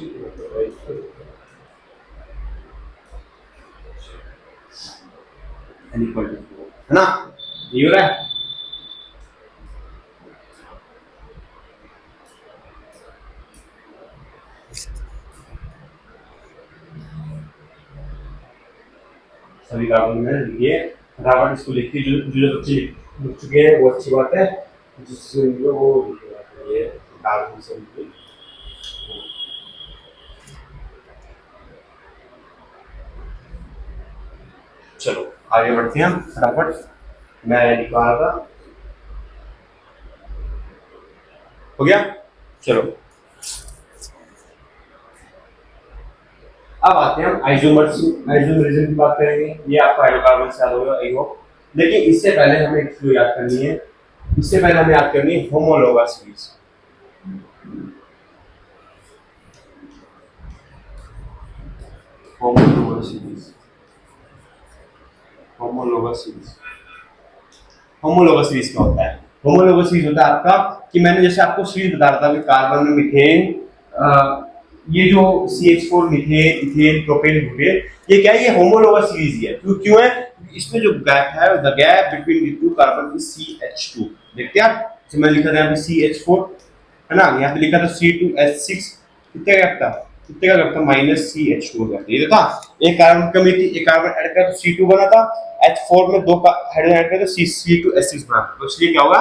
n equal to 4 है ना, ये हो रहा है। सभी कार्बन में लिखिए फटाफट, इसको लिखिए, जो जो बच्चे लिख चुके हैं वो अच्छी बात है, जिससे वो ये कार्बन से चलो आगे बढ़ते हैं फटाफट, मैं लिख रहा था, हो गया। चलो अब आते हैं हम आइसोमरिज्म की बात करेंगे, ये आपका हाइड्रोकार्बन से याद होगा आई होप, लेकिन इससे पहले हमें एक चीज याद करनी है, इससे पहले हमें याद करनी है homologous series. Homologous series, homologous series, homologous series क्या होता है? होमोलोगस सीरीज होता है आपका कि मैंने जैसे आपको सीरीज बता रहा था कि कार्बन में मीथेन, ये जो CH4 methane ethane propane butane, ये क्या है, ये होमोलोगस सीरीज है। क्यों है? इसमें जो गैप है, the gap between the two carbon is CH2। देखते हैं आप, तो मैं लिखा था यहाँ पे CH4 है ना, यहाँ पे लिखा था C2H6, कितने गैप था, कितने का गैप था, -CH2 गैप। ये देखा, एक कार्बन कमी थी, एक कार्बन ऐड किया तो C2 बना था, H4 में 2 का हाइड्रोजन ऐड किया तो C2H6 बना था, तो इसलिए क्या होगा,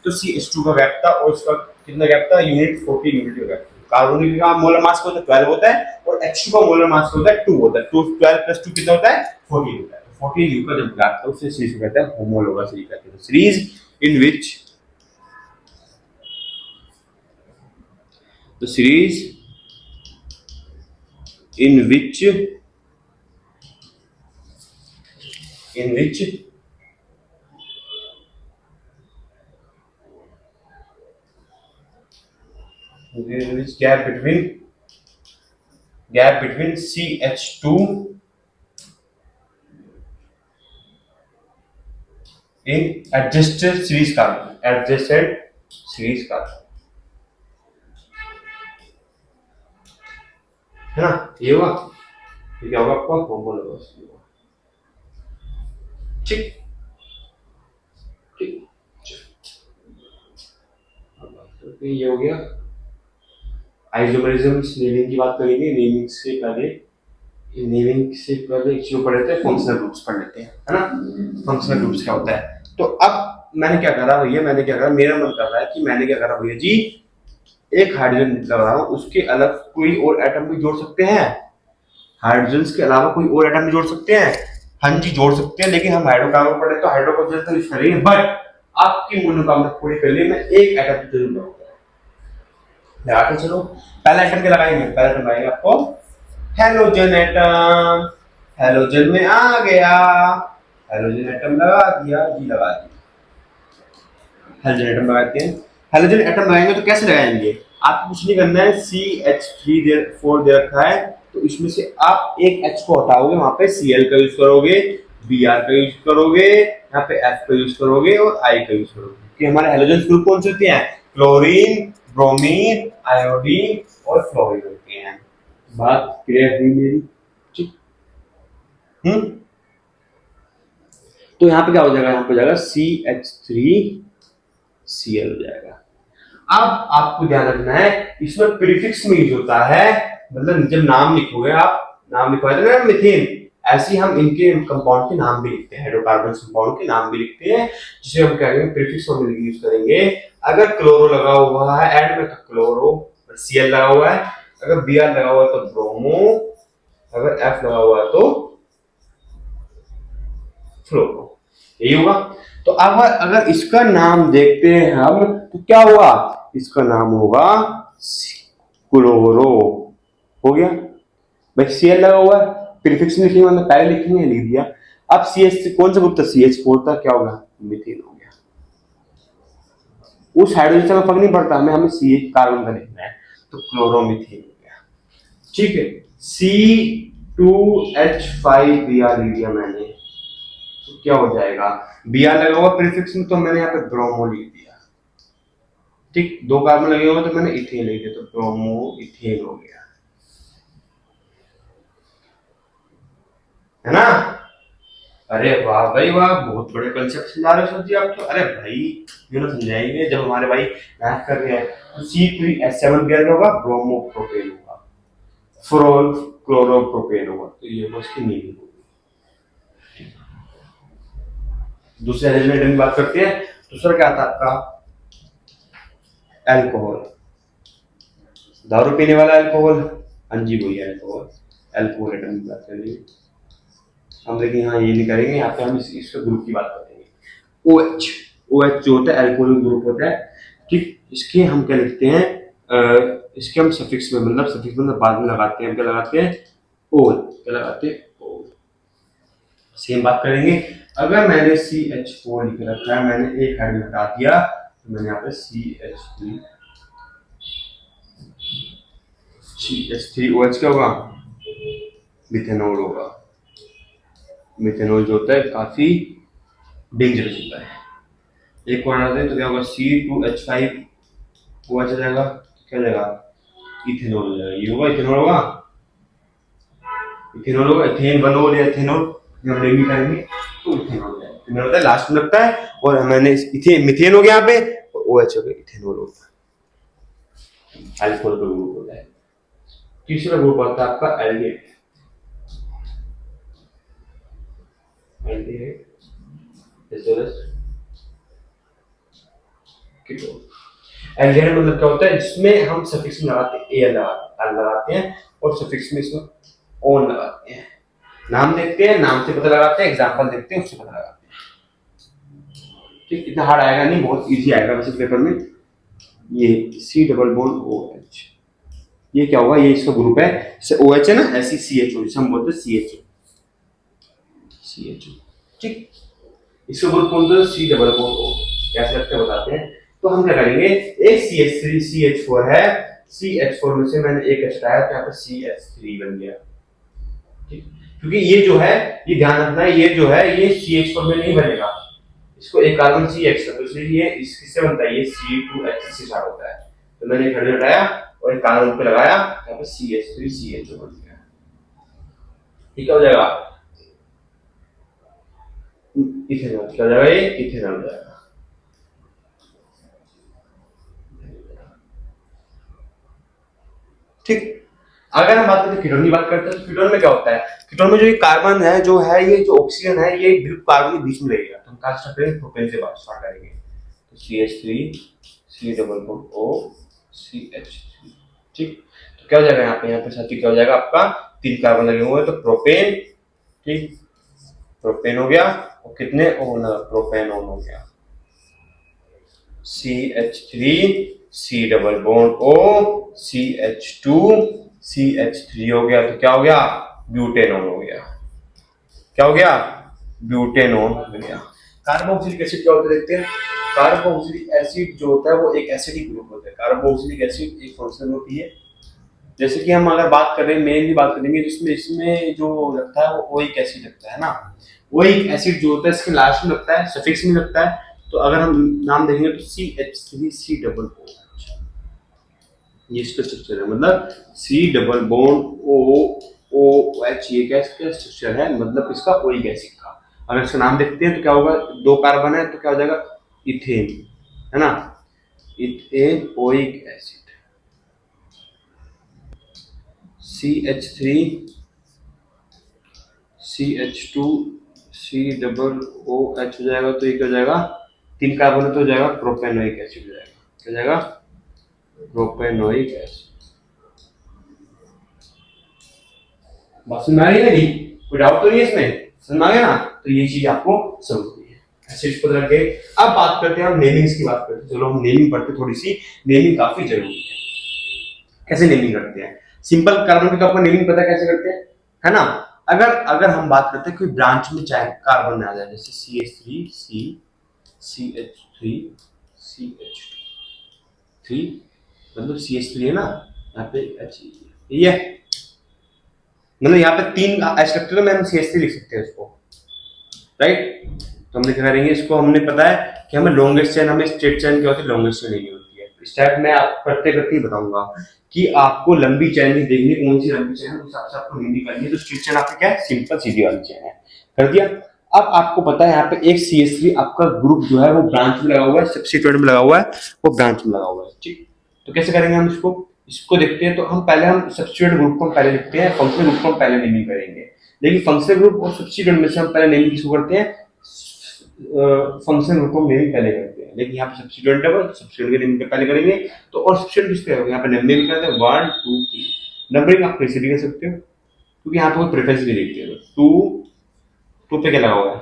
तो CH2 का गैप था, और इसका कितना गैप था, यूनिट 14 यूनिट का गैप। कार्बन का मोलर मास होता है 12 होता है, और H2 का मोलर मास होता है 2 होता है, 12 + 2 कितना होता है 14 होता है। 14 यू का जब गैप था उसे सीरीज कहते हैं होमोलोगस सीरीज कहते हैं, series in which the series in which gap between CH2 in adjusted series carbon, है ना, ये हुआ, ये क्या होगा आपका होमोलोगस। ठीक ठीक, तो ये हो गया आइसोमरिज्म। नेमिंग की बात करेंगे, नेमिंग से पहले एक चीज पढ़ लेते हैं, फंक्शनल ग्रुप्स पढ़ लेते हैं, है ना। फंक्शनल ग्रुप्स क्या होता है, तो अब मैंने क्या करा भैया, मेरा मन कर रहा है कि मैंने क्या करा भैया जी, एक हाइड्रोजन लगा हूं, उसके अलग कोई और एटम भी जोड़ सकते हैं, हाइड्रोजन के अलावा कोई और एटम भी जोड़ सकते हैं, हाँ जी जोड़ सकते हैं, लेकिन हम हाइड्रोकार्बन पढ़े तो हाइड्रोजन तो यूज करेंगे, बट आपकी मनोकामना पूरी कर लिए मैं एक एटम जरूर लूंगा, लगाते चलो। पहला एटम क्या लगाएंगे, पहला एटम लगाएंगे आपको हेलोजन एटम। हेलोजन में आ गया, हेलोजन एटम लगा दिया जी, लगा दिया। हेलोजन एटम लगाते हैं। हेलोजन एटम लगाएंगे तो कैसे लगाएंगे, आपको कुछ नहीं करना है। CH3 4 दे रखा है, तो इसमें से आप एक H को हटाओगे, वहां पे Cl का यूज करोगे, Br का यूज करोगे, यहाँ पे F का यूज करोगे और I का यूज करोगे। कि हमारे हेलोजन ग्रुप कौन से होते हैं, क्लोरीन, ब्रोमीन, आयोडीन और फ्लोरीन होते हैं। बात क्लियर हुई मेरी, ठीक। तो यहाँ पे क्या हो जाएगा, यहाँ पे हो जाएगा CH3Cl हो जाएगा। अब आपको ध्यान रखना है, इसमें प्रीफिक्स में यूज होता है, मतलब जब नाम लिखोगे आप, नाम लिखवाते हैं ना मीथेन, ऐसे हम इनके कंपाउंड के नाम भी लिखते हैं, हाइड्रोकार्बन कंपाउंड के नाम भी लिखते हैं, जिसे हम क्या करेंगे प्रीफिक्स में यूज करेंगे। अगर क्लोरो लगा हुआ है एंड में तो क्लोरो, Cl लगा हुआ है, अगर Br लगा हुआ है तो ब्रोमो, अगर F लगा हुआ है तो फ्लोरो, यही होगा। तो अब अगर इसका नाम देखते हैं हम, तो क्या होगा, इसका नाम होगा क्लोरो, हो गया भाई। Cl लगा हुआ है, प्रीफिक्स में लिखेंगे, मतलब पहले लिखेंगे, लिख दिया। अब CH कौन सा ग्रुप था, CH4 था, क्या होगा, मीथेन हो गया। उस हाइड्रोजन से हमें फर्क नहीं पड़ता, हमें हमें CH कार्बन का लिखना है, तो क्लोरोमीथेन हो गया, ठीक है। C2H5Br लिख दिया मैंने, तो क्या हो जाएगा, Br लगा हुआ प्रीफिक्स में, तो मैंने यहाँ पे ब्रोमो लिख दिया, ठीक। दो कार्बन लगे हुए तो मैंने इथेन लिख दिया, तो ब्रोमो इथेन हो गया, है ना। अरे वाह भाई वाह, बहुत बड़े कंसेप्ट समझा रहे हो सर जी आप तो। अरे भाई ये ना समझाएंगे जब हमारे भाई मैथ कर रहे हैं। तो C3H7 क्या होगा, ब्रोमो प्रोपेन होगा, फ्लोर क्लोरोप्रोपेन होगा, तो ये उसकी मीनिंग होगी। दूसरे एलिमेंट की बात करते हैं। दूसरा क्या था आपका, अल्कोहल, दारू पीने वाला अल्कोहल, हाँ जी वही अल्कोहल, अल्कोहल एटम की बात करेंगे हम। देखिए हाँ ये नहीं करेंगे, यहाँ पे हम इसके ग्रुप की बात करेंगे। OH, OH जो होता है अल्कोहल ग्रुप होता है, ठीक। इसके हम क्या लिखते हैं, इसके हम सफिक्स में, मतलब सफिक्स में बाद में लगाते हैं, क्या लगाते हैं, ओल, क्या लगाते हैं, ओल। सेम बात करेंगे। अगर मैंने CH4 लिख रखा है, मैंने एक हाइड्रोजन हटा दिया, तो मैंने यहाँ पे CH3OH क्या होगा, मिथेनॉल होगा। मिथेनॉल जो होता है काफी डेंजरस होता है। एक और हटा दें तो क्या होगा, C2H5OH हो जाएगा, क्या हो जाएगा, इथेनॉल हो जाएगा। ये होगा इथेनॉल होगा, इथेनॉल होगा, इथेन बनोल या इथेनॉल, जब रेडी करेंगे तो इथेनॉल हो जाएगा। इथेनॉल होता है लास्ट में लगता है, और मैंने इथेन मिथेन हो गया यहाँ पे, और OH हो गया, इथेनॉल हो गया, अल्कोहल का ग्रुप होता है। तीसरा ग्रुप आता है आपका एल्डिहाइड। एल्डिहाइड एल्डिहाइड मतलब क्या होता है, जिसमें हम सफिक्स में लगाते हैं एल लगाते हैं, और सफिक्स में इसमें ओन लगाते हैं। नाम देखते हैं, नाम से पता लगाते हैं, एग्जांपल देखते हैं, उससे पता लगाते हैं, ठीक। इतना हार्ड आएगा नहीं, बहुत इजी आएगा वैसे पेपर में। ये C डबल बॉन्ड OH, ये क्या होगा, ये इसका ग्रुप है, जैसे OH है ना, ऐसी CHO, जिसे हम बोलते हैं CHO, ठीक। इसका ग्रुप कौन सा है, C डबल बॉन्ड O, कैसे लगता है बताते हैं। तो हम क्या करेंगे, एक CH3 CH4 है, CH4 में से मैंने एक हटाया, तो यहाँ पे CH3 बन गया, ठीक। क्योंकि ये जो है, ये ध्यान रखना है, ये जो है ये CH4 में नहीं बनेगा, इसको एक कार्बन C एक्स्ट्रा, तो इसलिए ये इससे बनता है, ये C2H से स्टार्ट होता है। तो मैंने एक हाइड्रोजन हटाया और एक कार्बन पे लगाया, यहाँ पे CH3 CHO बन गया, ठीक हो जाएगा, इथेनॉल क्या हो जाएगा, ये इथेनॉल हो जाएगा, ठीक। अगर हम बात करें कीटोन की बात करते हैं, तो कीटोन में क्या होता है, कीटोन में जो ये कार्बन है, जो है ये जो ऑक्सीजन है, ये ग्रुप कार्बन के बीच में रहेगा, तो हम क्या स्टार्ट करेंगे, प्रोपेन से बात स्टार्ट करेंगे। तो CH3 C double bond O CH3, ठीक। तो क्या हो जाएगा, यहाँ पे साथी क्या हो जाएगा आपका, 3 कार्बन लगे हुए हैं, तो प्रोपेन, ठीक, प्रोपेन हो गया, और कितने ओन, प्रोपेनोन हो गया, CH3 C double bond O CH2 CH3 हो गया, तो क्या हो गया, ब्यूटेनॉन हो गया। क्या हो गया, ब्यूटेनॉन हो गया। कार्बोक्सिलिक एसिड क्या होता है देखते हैं। कार्बोक्सिलिक एसिड जो होता है वो एक एसिडिक ग्रुप होता है। कार्बोक्सिलिक एसिड एक फंक्शनल होती है। जैसे कि हम अगर बात कर रहे हैं, मेनली बात करेंगे जिसमें इसमें जो लगता है वो ओइक एसिड लगता है ना। ओइक एसिड जो होता है इसके लास्ट में लगता है, सफिक्स में लगता है। तो अगर हम नाम देखेंगे तो CH3 C डबल O, ये इसका स्ट्रक्चर है। मतलब C डबल बॉन्ड OH, ये क्या इसका स्ट्रक्चर है, मतलब इसका ओइक एसिड का। अगर इसका नाम देखते हैं तो क्या होगा, दो कार्बन है तो क्या हो जाएगा, इथेन, है ना, ethane oic acid. CH3 CH2 C double OH हो जाएगा, तो ये क्या हो जाएगा, तीन कार्बन तो हो जाएगा प्रोपेनोइक एसिड हो जाएगा। क्या हो जाएगा, प्रोपेनोइक एसिड। बात समझ में आ रही है, कोई डाउट तो नहीं है इसमें, समझ आ गया ना। तो ये चीज आपको समझनी है, ऐसे इसको रख के। अब बात करते हैं हम नेमिंग्स की बात करते हैं। चलो हम नेमिंग पढ़ते, थोड़ी सी नेमिंग काफी जरूरी है। कैसे नेमिंग करते हैं, सिंपल कार्बन का आपको नेमिंग पता कैसे करते हैं, है ना। अगर अगर हम बात करते हैं कोई ब्रांच में चाहे कार्बन में आ जाए, जैसे CH3 C CH3 CH3, मतलब CH3 है ना, यहाँ पे H ये मतलब यहाँ पे तीन स्ट्रक्चर है, हम CH3 लिख सकते हैं इसको, राइट। तो हम क्या करेंगे, इसको हमने पता है कि हमें लॉन्गेस्ट चेन, हमें स्ट्रेट चेन क्या होती है, लॉन्गेस्ट चेन लेनी होती है। इस टाइप में आप करते करते ही बताऊंगा कि आपको लंबी चेन नहीं देखनी, कौन सी लंबी चेन है उस हिसाब से आपको हिंदी करनी है। तो स्ट्रेट चेन आपकी क्या है, सिंपल सीधी वाली चेन है, कर दिया। अब आपको पता है यहाँ पे एक CH3 आपका ग्रुप जो है वो ब्रांच में लगा हुआ है, सब्स्टिट्यूएंट में लगा हुआ है, वो ब्रांच में लगा हुआ है, ठीक। तो कैसे करेंगे हम इसको, इसको देखते हैं। तो हम पहले हम सब्स्टिट्यूएंट ग्रुप को हम पहले लिखते हैं, फंक्शनल ग्रुप को हम पहले नेमिंग करेंगे। लेकिन फंक्शनल ग्रुप और सब्स्टिट्यूएंट में से हम पहले नेमिंग किसको करते हैं, फंक्शन ग्रुप को नेमिंग पहले करते हैं। लेकिन यहाँ पे सब्स्टिट्यूएंट है, सब्स्टिट्यूएंट के नेमिंग पहले करेंगे। तो और सब्स्टिट्यूएंट किस पे होगा, यहाँ पे नंबरिंग करते हैं 1 2 3। नंबरिंग आप कैसे भी कर सकते हो, क्योंकि यहाँ पे कोई प्रेफरेंस भी देखते हैं। तो 2 पे क्या लगा हुआ है,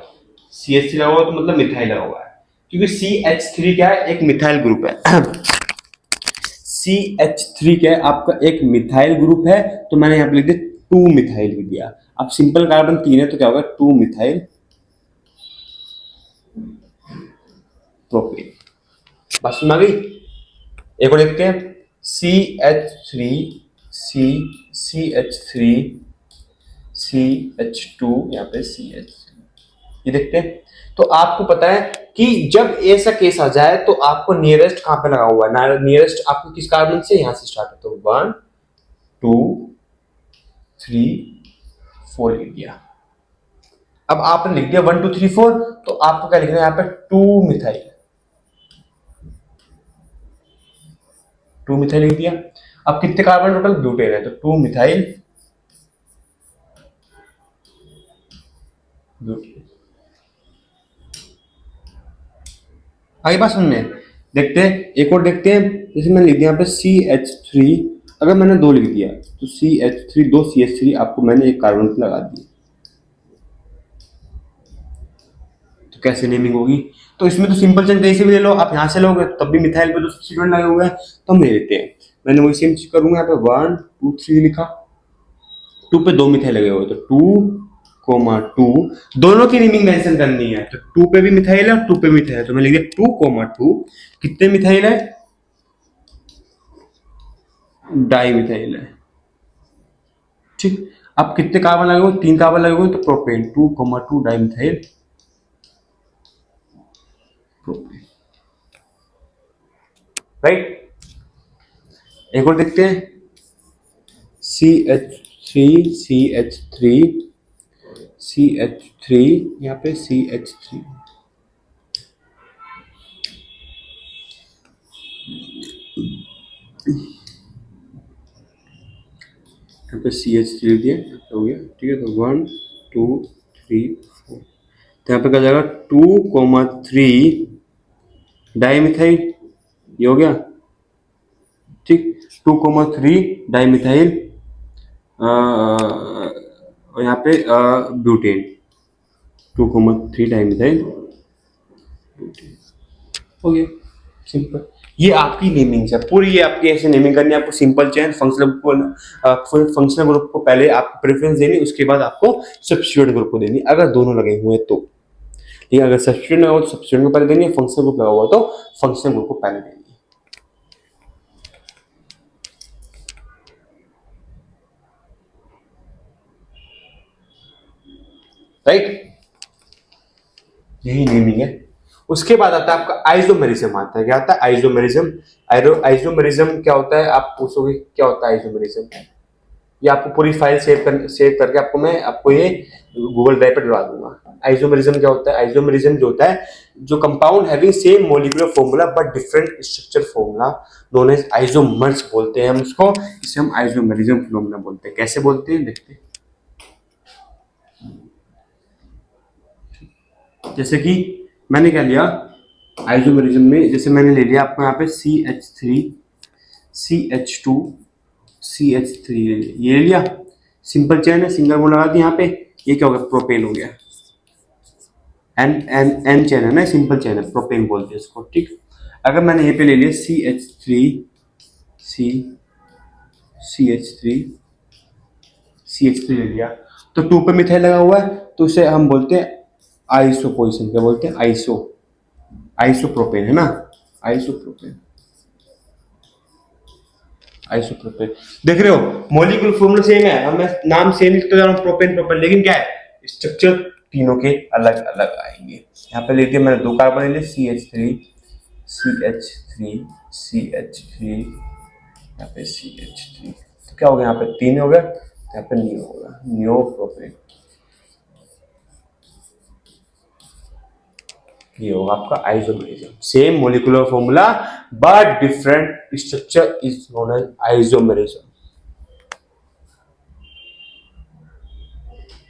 CH3 लगा हुआ है, तो मतलब मिथाइल लगा हुआ है, क्योंकि CH3 क्या है, एक मिथाइल ग्रुप है। CH3 क्या है, आपका एक मिथाइल ग्रुप है। तो मैंने यहाँ पे लिख दिया 2 मिथाइल लिख दिया। अब सिंपल कार्बन 3 है तो क्या होगा, 2 मिथाइल प्रोपेन। बस में आ गई। एक और देखते हैं, CH3 C CH3 CH2, यहाँ पे CH3, ये देखते हैं। तो आपको पता है कि जब ऐसा केस आ जाए तो आपको नियरेस्ट कहां पे लगा हुआ है, नियरेस्ट आपको किस कार्बन से, यहां से स्टार्ट है। तो 1 2 3 4 लिख दिया। अब आपने लिख दिया 1 2 3 4, तो आपको क्या लिखना है, यहाँ पे 2 मिथाइल, 2 मिथाइल लिख दिया। अब कितने कार्बन टोटल, ब्यूटेन है, तो 2 मिथाइल ब्यूटेन। आगे बात समझ में, देखते हैं एक और देखते हैं। जैसे मैंने लिख दिया यहाँ पे CH3, अगर मैंने 2 लिख दिया तो CH3 2 CH3 आपको मैंने एक कार्बन पे लगा दिया, तो कैसे नेमिंग होगी। तो इसमें तो सिंपल चेन कहीं से भी ले लो, आप यहाँ से लोगे तब भी मिथाइल पे तो सब्स्टिट्यूएंट लगे हुए हैं, तो हम ले लेते हैं। मैंने वही सेम चीज करूंगा, यहाँ पे 1 2 3 लिखा, 2 पे 2 मिथाइल लगे हुए, तो 2 दोनों की नेमिंग मेंशन करनी है। तो 2 पे भी मिथाइल है और 2 पे मिथाइल है, तो मैं लिख दिया 2 कितने मिथाइल है, डाई मिथाइल है, ठीक। अब कितने कार्बन लगे हुए, 3 कार्बन लगे हुए, तो propane 2 di methyl propane, right. एक और देखते हैं, CH3 यहाँ पे CH3, यहाँ पे CH3 दिया, हो गया, ठीक है। तो 1 2 3 4, तो यहाँ पे क्या जाएगा 2,3 डाईमिथाइल, ये हो गया, ठीक। 2,3 डाईमिथाइल, और यहाँ पे ब्यूटेन, 2,3 डाईमिथाइल ब्यूटेन, हो गया। सिंपल। ये आपकी नेमिंग है पूरी, ये आपकी ऐसे नेमिंग करनी है आपको। सिंपल चेन फंक्शनल ग्रुप को पहले आपको प्रेफरेंस देनी, उसके बाद आपको सब्स्टिट्यूट ग्रुप को देनी, अगर दोनों लगे हुए हैं तो। ठीक है, अगर सब्स्टिट्यूट ना हो तो सब्स्टिट्यूट को पहले देनी है, फंक्शनल ग्रुप लगा हुआ तो फंक्शनल ग्रुप को पहले देनी है। राइट, यही नेमिंग है। उसके बाद आता है आपका आइसोमेरिज्म आता है। क्या आता है? आइसोमेरिज्म। आइसोमेरिज्म क्या होता है? आप पूछोगे क्या होता है आइसोमेरिज्म? ये आपको पूरी फाइल सेव करके आपको ये गूगल ड्राइव पर डलवा दूंगा। आइसोमेरिज्म क्या होता है? आइसोमेरिज्म जो होता है, जो compound having same molecular formula but different structure formula, known as isomers बोलते हैं हम उसको। इसे हम आइसोमेरिज्म फिनोमेना बोलते हैं। कैसे बोलते हैं देखते हैं। जैसे कि मैंने क्या लिया आइसोमेरिज्म में, जैसे मैंने ले लिया आपको यहाँ पे CH3 CH2 CH3 ये ले लिया, सिंपल चेन है, सिंगल बॉन्ड लगा दी यहाँ पे। ये क्या हो गया? प्रोपेन हो गया। एन चेन है ना, सिंपल चेन है, प्रोपेन बोलते हैं इसको। ठीक, अगर मैंने ये पे ले लिया CH3 ले लिया, तो 2 पे मिथाइल लगा हुआ है, तो इसे हम बोलते हैं आइसो पोजिशन। क्या बोलते हैं? आइसोप्रोपेन है ना, आइसोप्रोपेन। देख रहे हो, मॉलिक्यूलर फॉर्मूला सेम है, हमें नाम सेम लिखते जा रहा हूं, प्रोपेन प्रोपेन, लेकिन क्या है? स्ट्रक्चर तीनों के अलग अलग आएंगे। यहाँ पे लिख दिया मैंने 2 कार्बन ले लिए, CH3 यहाँ पे CH3, तो क्या हो गया? यहाँ पे 3 हो गया, यहाँ पे नियो होगा, नियोप्रोपेन। ये होगा आपका isomerism. Same molecular formula but different structure is known as isomerism.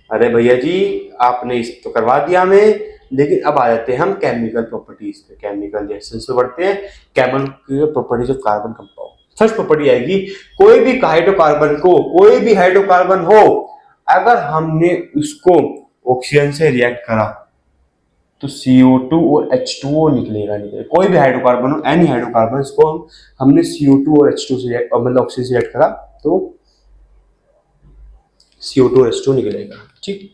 अरे भैया जी, आपने इस तो करवा दिया हमें, लेकिन अब आ जाते हैं हम केमिकल प्रॉपर्टीज पे। केमिकल रिएक्शंस पे बढ़ते हैं। Chemical properties of carbon compound. First property आएगी, कोई भी हाइड्रोकार्बन हो, अगर हमने उसको ऑक्सीजन से रिएक्ट करा तो CO2 और H2O निकलेगा। कोई भी हाइड्रोकार्बन हो, एनी हाइड्रोकार्बन को हमने CO2 और H2 से मतलब ऑक्सीजन से रिएक्ट करा तो CO2 और H2 निकलेगा। ठीक,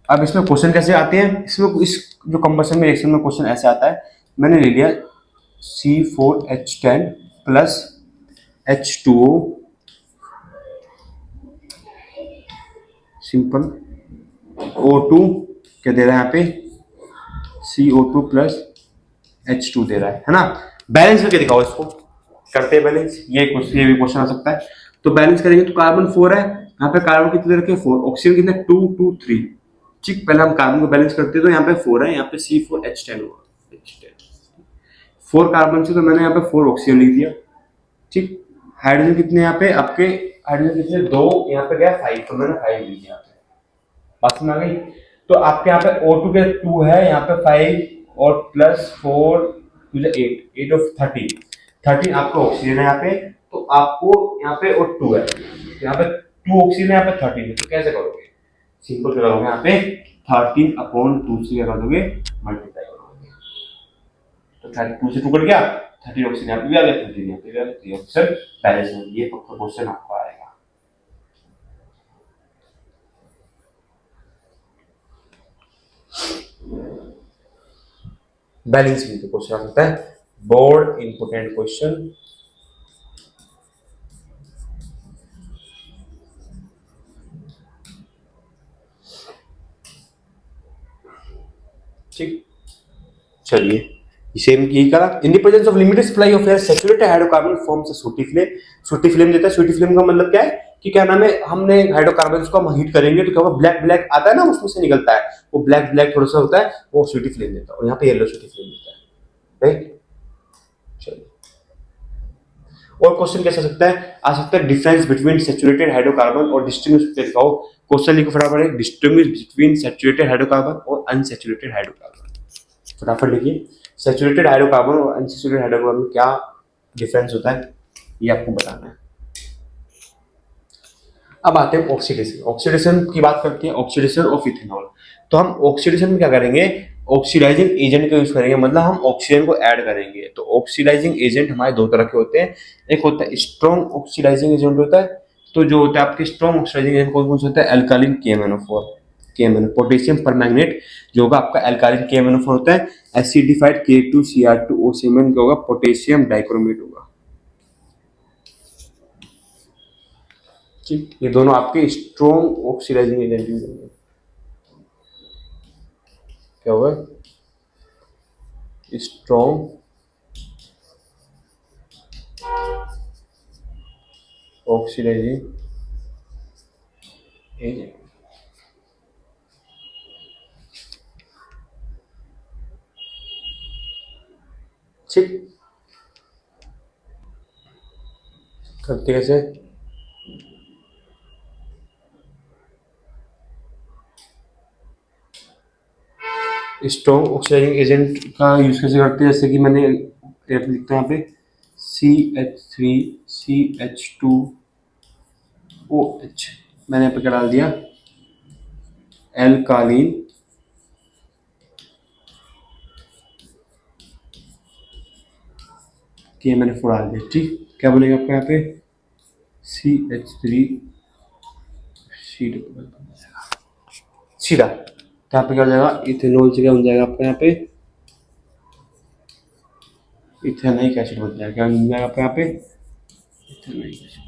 अब इसमें क्वेश्चन कैसे आते हैं? इसमें इस जो कंबशन में रिएक्शन में क्वेश्चन ऐसे आता है, मैंने ले लिया C4H10 plus H2O, simple, O2 क्या दे रहा है यहाँ पे? CO2 प्लस H2 दे रहा है ना। बैलेंस करके दिखाओ इसको, करते हैं बैलेंस। ये भी क्वेश्चन आ सकता है। तो बैलेंस करेंगे तो कार्बन 4 है, यहाँ पे कार्बन कितने रखे? 4, ऑक्सीजन कितने? 2 2 3। ठीक, पहले हम कार्बन को बैलेंस करते हैं, तो यहाँ पे 4 है, यहाँ पे C4H10 होगा, H10 4 कार्बन से, तो मैंने यहाँ पे 4 ऑक्सीजन लिख दिया। ठीक, हाइड्रोजन कितने यहाँ पे आपके? हाइड्रोजन कितने? 2, यहाँ पे गया 5, तो मैंने 5 लिख दिया। बात समझ आ गई? तो आपके यहाँ पे O2 के 2 है, यहाँ पे 5 और प्लस 4 8 ऑफ 13 आपका ऑक्सीजन है यहाँ पे। तो आपको यहाँ पे और 2 है, यहाँ पे 2 ऑक्सीजन है, यहाँ पे 13 है। तो कैसे करोगे? सिंपल करोगे, यहाँ पे 13/2 से क्या कर दोगे? मल्टीप्लाई करोगे, तो 2 से 2 कट गया, 13 ऑक्सीजन यहाँ पे भी आ गया, 13 यहाँ पे भी आ गया, तो ऑप्शन बैलेंस है। ये पक्का क्वेश्चन आपको आएगा। बैलेंसिंग क्वेश्चन आ सकता है, बोर्ड इंपोर्टेंट क्वेश्चन। ठीक, चलिए सेम यही करा। इन the presence of limited supply of air saturated hydrocarbon forms a सूटी फ्लेम। सूटी फ्लेम देता है। सूटी फ्लेम का मतलब क्या है कि क्या नाम है, हमने हाइड्रोकार्बन को हम हीट करेंगे तो क्या होगा? ब्लैक ब्लैक आता है ना, उसमें से निकलता है, वो ब्लैक ब्लैक थोड़ा सा होता है, वो सूटी फ्लेम देता है। और यहाँ पे येलो सूटी फ्लेम देता है। राइट, चलिए और क्वेश्चन कैसा आ सकता है डिफरेंस बिटवीन सैचुरेटेड हाइड्रोकार्बन और डिस्टिंग्विश दिखाओ। क्वेश्चन लिखो फटाफट, डिस्टिंग्विश बिटवीन सैचुरेटेड हाइड्रोकार्बन और अनसैचुरेटेड हाइड्रोकार्बन। फटाफट लिखिए, सैचुरेटेड हाइड्रोकार्बन और अनसैचुरेटेड हाइड्रोकार्बन में क्या डिफरेंस होता है, ये आपको बताना है। अब आते हैं ऑक्सीडेशन। ऑक्सीडेशन की बात करते हैं, ऑक्सीडेशन ऑफ इथेनॉल। तो हम ऑक्सीडेशन में क्या करेंगे? ऑक्सीडाइजिंग एजेंट का यूज करेंगे, मतलब हम ऑक्सीजन को ऐड करेंगे। तो ऑक्सीडाइजिंग एजेंट हमारे दो तरह के होते हैं, एक होता है स्ट्रॉन्ग ऑक्सीडाइजिंग एजेंट होता है, तो जो होता है आपके स्ट्रॉन्ग ऑक्सीडाइजिंग एजेंट कौन कौन से होता है, अल्कालिन KMnO4, पोटेशियम परमैंगनेट जो होगा आपका अल्कालिन KMnO4 होता है, एसिडिफाइड K2Cr2O सीमेंट का होगा पोटेशियम डाइक्रोमेट होगा। ठीक, ये दोनों आपके स्ट्रॉन्ग ऑक्सीडाइजिंग एजेंट होंगे। क्या होगा, स्ट्रॉन्ग ऑक्सीडाइजिंग एजेंट। ठीक, करते कैसे, स्ट्रॉन्ग ऑक्सीडाइजिंग एजेंट का यूज कैसे करते हैं, जैसे कि मैंने लिखता हूँ यहाँ पे CH3CH2OH, मैंने यहाँ पे क्या डाल दिया, एल्कालीन KMnO4 डाल दिया। ठीक, क्या बनेगा आपका यहाँ पे CH3 सीधा, तो यहाँ पे क्या हो जाएगा, इथेनॉल से क्या बन जाएगा आपका यहाँ पे, इथेनॉइक एसिड बन जाएगा। क्या बन जाएगा आपका यहाँ पे, इथेनॉइक एसिड।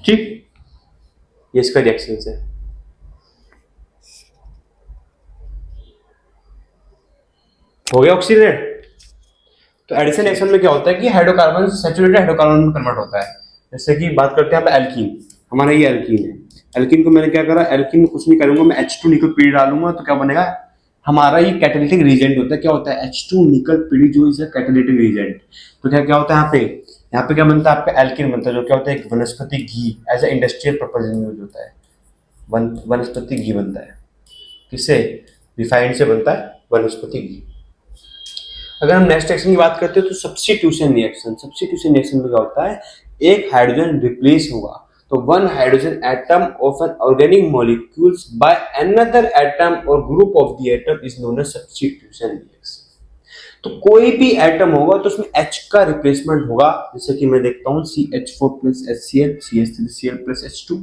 ठीक, ये इसका रिएक्शन है। हो गया ऑक्सीडेट। तो एडिशन रिएक्शन में क्या होता है कि हाइड्रोकार्बन सैचुरेटेड हाइड्रोकार्बन में कन्वर्ट होता है। जैसे कि बात करते हैं एल्कीन, हमारा ये एल्कीन है, एल्कीन को मैंने क्या करा, एल्कीन में कुछ नहीं करूंगा, मैं H2 निकल पीडी डालूंगा, तो क्या बनेगा, हमारा ये कैटालिटिक रीजेंट होता है। क्या होता है, H2 निकल पीडी जो इज कैटालिटिक रीजेंट। तो क्या क्या होता है यहाँ पे क्या बनता है आपका, एल्कीन बनता है, जो क्या होता है एक वनस्पति घी, as a industrial purpose use होता है, वनस्पति घी बनता है। किससे, रिफाइंड से बनता है वनस्पति घी। अगर हम नेक्स्ट रिएक्शन की बात करते हैं तो सब्स्टिट्यूशन रिएक्शन। सब्स्टिट्यूशन रिएक्शन में क्या होता है, एक हाइड्रोजन रिप्लेस होगा, तो one hydrogen atom of an organic molecules by another atom और group of the atom is known as substitution reaction. तो कोई भी एटम होगा तो उसमें H का रिप्लेसमेंट होगा, जैसे कि मैं देखता हूँ CH4 plus HCl, CH3Cl plus H2,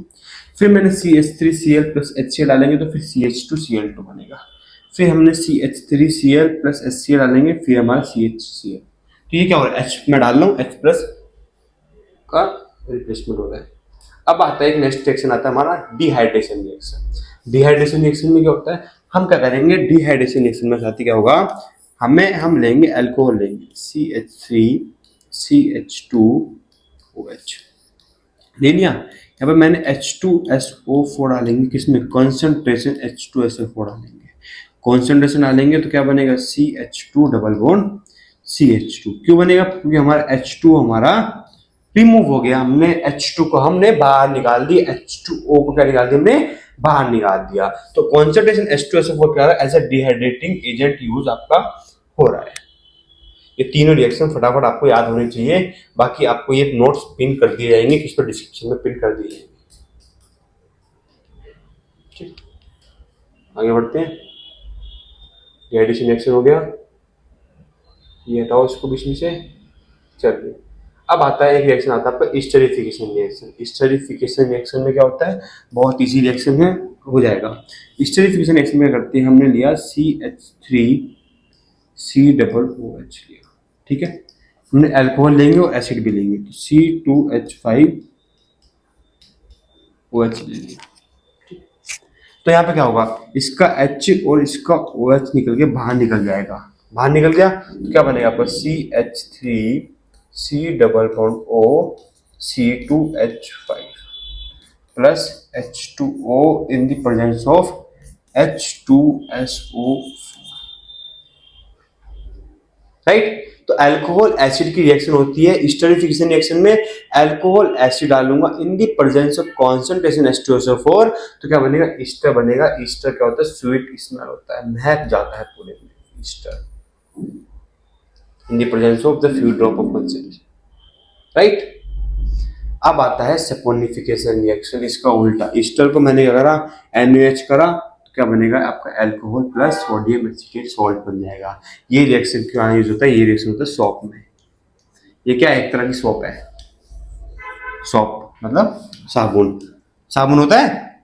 फिर मैंने CH3Cl प्लस HCl डालेंगे तो फिर CH2Cl2 बनेगा, फिर हमने CH3Cl प्लस HCl डालेंगे, फिर हमारा CHCl। तो ये क्या हो रहा है, H में डाल रहा हूँ, H प्लस का रिप्लेसमेंट हो रहा है। अब आता है एक नेक्स्ट रिएक्शन आता है हमारा डिहाइड्रेशन रिएक्शन। डिहाइड्रेशन रिएक्शन में क्या होता है, हम क्या करेंगे, डिहाइड्रेशन रिएक्शन में साथ ही क्या होगा, हम लेंगे अल्कोहल लेंगे CH3CH2OH ले लिया। यहाँ पे मैंने H2SO4 डालेंगे, किसमें, कॉन्सेंट्रेशन H2SO4 डालेंगे, कॉन्सेंट्रेशन डालेंगे तो क्या बनेगा CH2 डबल बॉन्ड CH2। क्यों बनेगा, क्योंकि हमारा H2 हमारा रिमूव हो गया, हमने H2 को हमने बाहर निकाल दिया, H2O को क्या निकाल दिया, हमने बाहर निकाल दिया। तो कॉन्सेंट्रेशन H2SO4 क्या है, as a dehydrating agent use आपका हो रहा है। ये तीनों रिएक्शन फटाफट आपको याद होने चाहिए, बाकी आपको ये नोट्स पिन कर दिए जाएंगे, किस पर डिस्क्रिप्शन में पिन कर दिए जाएंगे। ठीक, आगे बढ़ते हैं। डिहाइड्रेशन रिएक्शन हो गया, ये हटाओ इसको बीच में से। चलिए, अब आता है एक रिएक्शन आता है आपका स्टेरिफिकेशन रिएक्शन। स्टेरिफिकेशन रिएक्शन में क्या होता है, बहुत इजी रिएक्शन है, हो जाएगा। स्टेरिफिकेशन रिएक्शन में करते हैं, हमने लिया CH3COOH लिया, ठीक है, हमने अल्कोहल लेंगे और एसिड भी लेंगे, तो C2H5OH ले लिया। तो यहाँ पे क्या होगा, इसका H और इसका OH निकल के बाहर निकल जाएगा, बाहर निकल गया तो क्या बनेगा आपका CH3C double bond O C2H5 plus H2O in the presence of H2SO, right. तो अल्कोहल एसिड की रिएक्शन होती है स्टेरिफिकेशन रिएक्शन में, अल्कोहल एसिड डालूंगा in the presence of concentration H2SO4, तो क्या बनेगा, ईस्टर बनेगा। ईस्टर क्या होता है, स्वीट स्मेल होता है, महक जाता है पूरे में, Easter in the presence of the few drop of concentration, right. अब आता है सपोनिफिकेशन रिएक्शन, इसका उल्टा। ईस्टर को मैंने क्या करा, NaOH करा, तो क्या बनेगा आपका alcohol plus sodium acetate salt बन जाएगा। ये रिएक्शन क्यों यूज होता है, ये रिएक्शन होता है सॉप में। ये क्या एक तरह की सॉप है, सॉप मतलब साबुन, साबुन होता है,